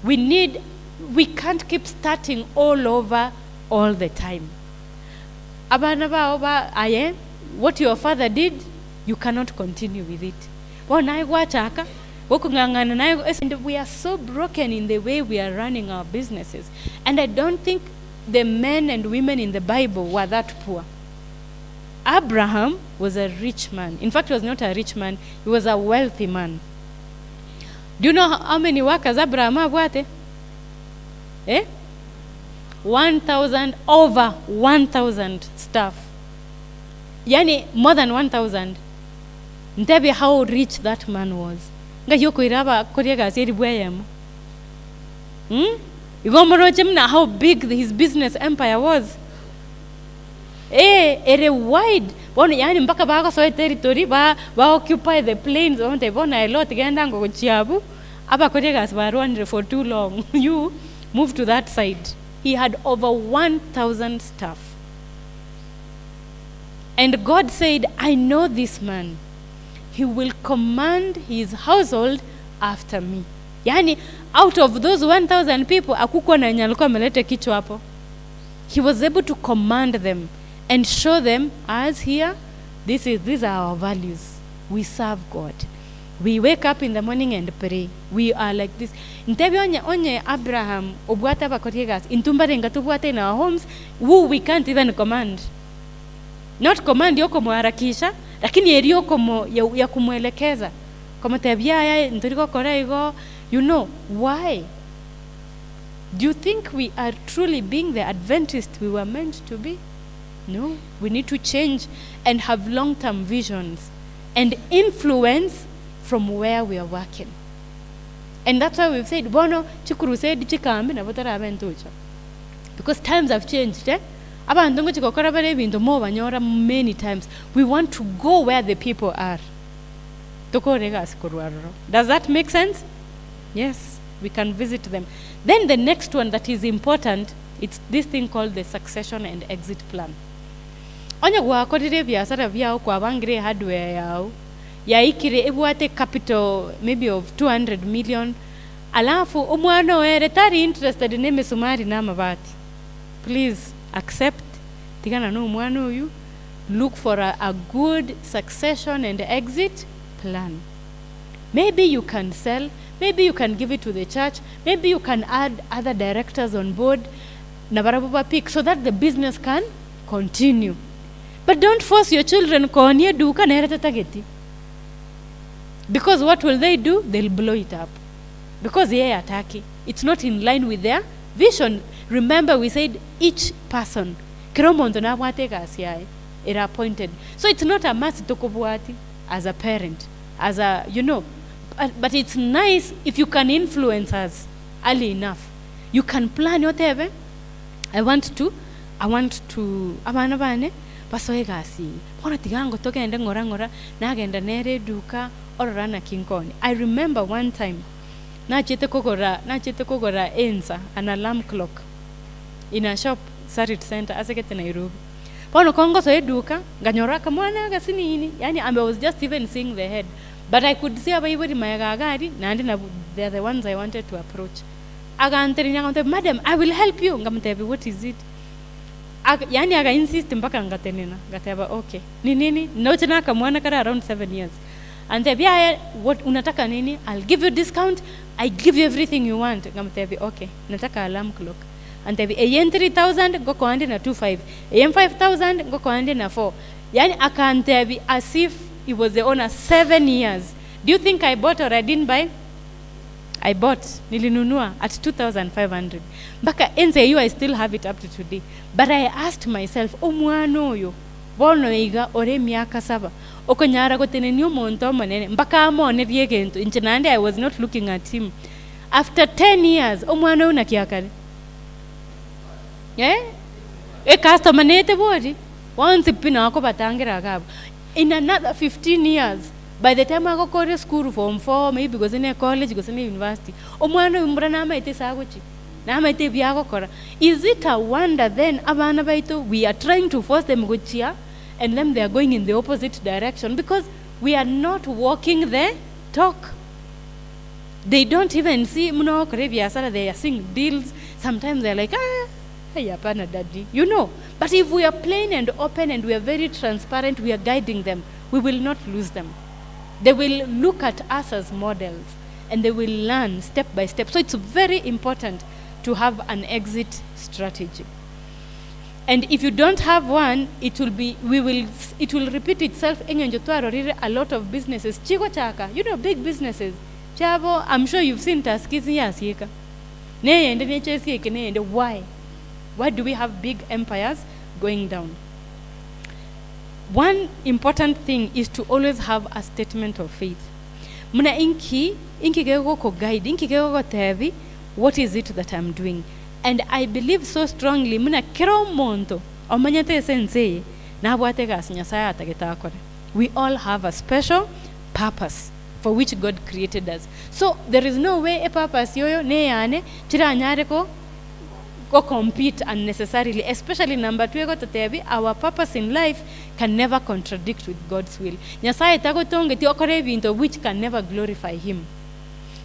We can't keep starting all over all the time. Abana ba oba aye, what your father did, you cannot continue with it. And we are so broken in the way we are running our businesses. And I don't think the men and women in the Bible were that poor. Abraham was a rich man. In fact, he was not a rich man. He was a wealthy man. Do you know how many workers Abraham had? 1,000, over 1,000 staff. Yani, more than 1,000. Tell me how rich that man was. How big his business empire was. Ere wide. Yani mpaka bako soe territory ba occupy the plains on the bona a lot genda ngo chiabu. Aba koregas ba run for too long. You move to that side. He had over 1,000 staff. And God said, I know this man. He will command his household after me. Yani, out of those 1,000 people, akukuwa na nyaluko amelete kichwa hapo. He was able to command them and show them, as here, these are our values. We serve God. We wake up in the morning and pray. We are like this. Ntebi onye Abraham, obuata bakotegas, intumbarenga tubuata in our homes, who we can't even command. Not command yoko muharakisha, lakini yeriyo komo ya kumuelekeza. Komo tabia ya nturiko koraigo, you know, why? Do you think we are truly being the Adventists we were meant to be? No, we need to change and have long-term visions and influence from where we are working. And that's why we've said, bono chikurusedi chikambi na botara abentucho. Because times have changed, eh? Many times we want to go where the people are. Does that make sense? Yes, we can visit them. Then the next one that is important, it's this thing called the succession and exit plan. Onye gwakorire biasara byao kwa bangire hardware yao ya ikire ebuate capital maybe of 200 million, alafu omwana were tari interested in mesumari na mabati. Please accept tigana no mwanu you look for a good succession and exit plan. Maybe you can sell, maybe you can give it to the church, maybe you can add other directors on board na barabuba pick so that the business can continue. But don't force your children konye duka na hereta tageti. Because what will they do? They'll blow it up. Because they are attacking. It's not in line with their vision. Remember, we said each person is appointed. So it's not a must tokobuati as a parent, as a, you know, but it's nice if you can influence us early enough. You can plan whatever. I want to, abana bane, pasoegasi. Wana tigango toke ende ngora, nagenda nere duka, or rana kinkoni. I remember one time, na chete kogora ensa, an alarm clock. In a shop, Sarit Center, Asakete Nairobi. Pono Kongo so eduka, ganyora kamwana gasini. Yani I was just even seeing the head. But I could see everybody mayagari, nandi they're the ones I wanted to approach. Madam, I will help you. What is it? Yani aka insist mpaka ngatenena ngateba okay ni nini note na kamwana kara around 7 years and they yeah what unataka nini, I'll give you discount, I give you everything you want. Ngamtebi okay nataka alarm clock and they ayen 3000 go koande na 25 ayen 5000 go koande na 4. Yani akantebi as if he was the owner 7 years. Do you think I bought or I didn't buy? I bought, nilinunua at 2,500. Mpaka enze you I still have it up to today. But I asked myself, omwana oyo bono iga ore miaka 7. Okonyara goteneni omonto manene mpaka amone riegento inchinande. I was not looking at him. After 10 years omwana oyo nakiakari. E customer nete bodi. Once pina ako batangira akabo. In another 15 years, by the time I go to school form 4, maybe goes in a college, goes in a university. Omwana umbrana maite sagochi. Na maite biago kora. Is it a wonder then abana baito we are trying to force them gochia and then they are going in the opposite direction because we are not walking the talk. They don't even see mno korebiasara, they are seeing deals. Sometimes they're like, hey apana daddy. You know. But if we are plain and open and we are very transparent, we are guiding them, we will not lose them. They will look at us as models and they will learn step by step. So it's very important to have an exit strategy. And if you don't have one, it will repeat itself. A lot of businesses, chigo chaka, you know, big businesses. Chavo, I'm sure you've seen taskizi yasika. Why? Why do we have big empires going down? One important thing is to always have a statement of faith. Muna inki gego ko guide, inki gego ko tevi, what is it that I'm doing? And I believe so strongly, muna kero monto, omanyate sensei, na abwate gas nyasaya atageta akore. We all have a special purpose for which God created us. So there is no way a purpose yoyo ne yane chira anyare ko compete unnecessarily, especially number 2 our purpose in life can never contradict with God's will. Nyasaye tago tonge ti okore binto which can never glorify him.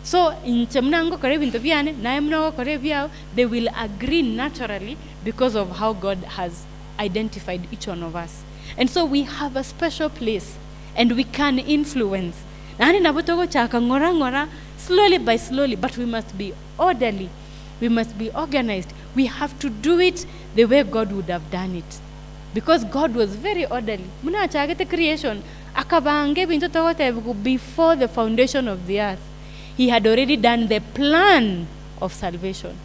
So in chemnango kore binto biane na emno kore biao, they will agree naturally because of how God has identified each one of us. And so we have a special place and we can influence. Nani nabotogo chaka ngora slowly by slowly, but we must be orderly. We must be organized. We have to do it the way God would have done it. Because God was very orderly. Muna chagete creation. Akabange binto before the foundation of the earth. He had already done the plan of salvation.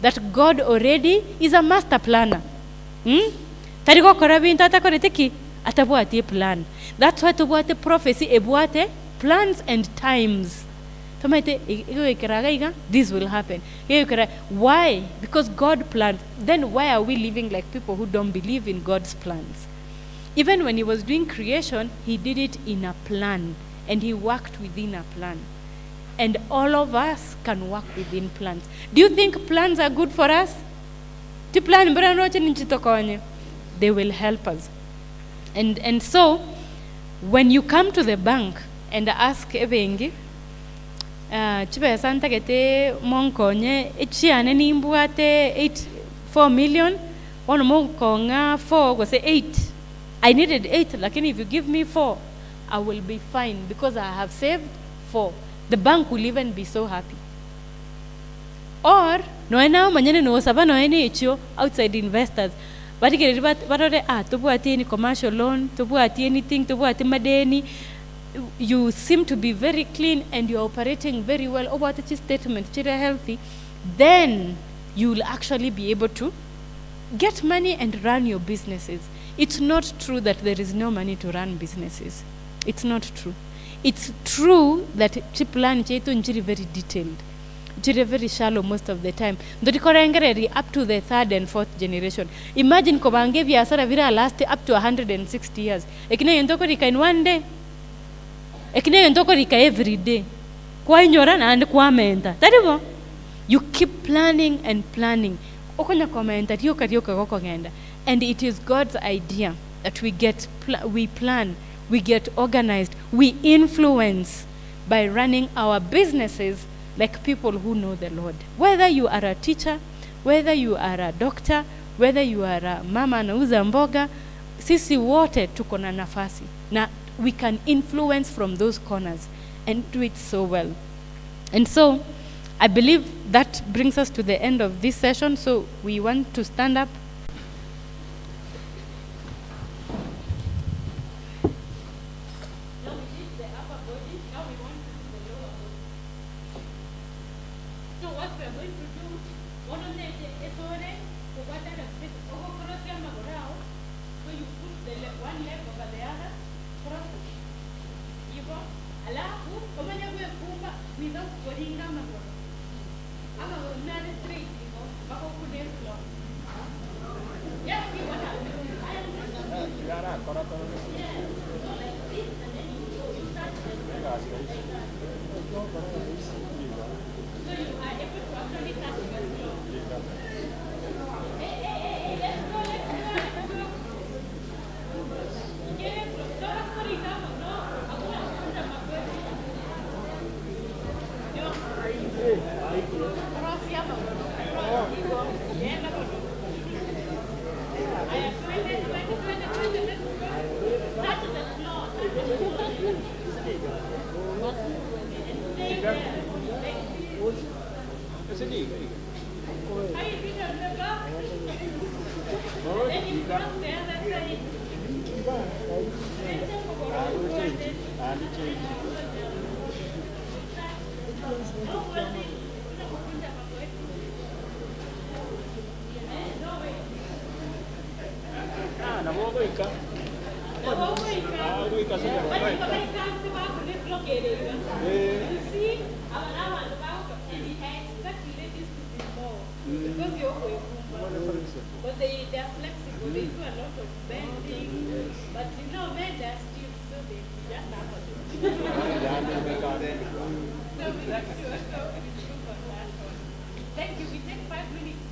That God already is a master planner. Tarigo korabinto atakoreteki atabuate plan. That's why tubuate prophecy ebuate plans and times. This will happen. Why? Because God planned. Then why are we living like people who don't believe in God's plans? Even when he was doing creation, he did it in a plan. And he worked within a plan. And all of us can work within plans. Do you think plans are good for us? They will help us. And so, when you come to the bank and ask Ebengi, chibe santa kete monkonye echiane nimbuate 4 million ono monkonga 4 go say 8. I needed 8, lakini if you give me 4 I will be fine because I have saved 4. The bank will even be so happy. Or no ena manyene no saba no ene ichio outside investors but barore tubuati any commercial loan, tubuati anything, tubuati madeni. You seem to be very clean and you're operating very well over the statement, healthy, then you'll actually be able to get money and run your businesses. It's not true that there is no money to run businesses. It's not true. It's true that plan chetu njiri very detailed. Njiri very shallow most of the time. Ndorikorengereri up to the 3rd and 4th generation. Imagine kobange biasara vira last up to 160 years. Ekine yentoko rika in one day. Ekine yentoko rika every day. Kwa inyorana and kwa menta. Tadibo? You keep planning and planning. Okonya komenta tioka koko ngenda. And it is God's idea that we plan, we get organized, we influence by running our businesses like people who know the Lord. Whether you are a teacher, whether you are a doctor, whether you are a mama anauza mboga, sisi wote tuko na nafasi na we can influence from those corners and do it so well. And so I believe that brings us to the end of this session. So we want to stand up. But they are flexible, they do a lot of bending, but you know, men are still so they just have a so we need to improve on that one. Thank you. We take 5 minutes.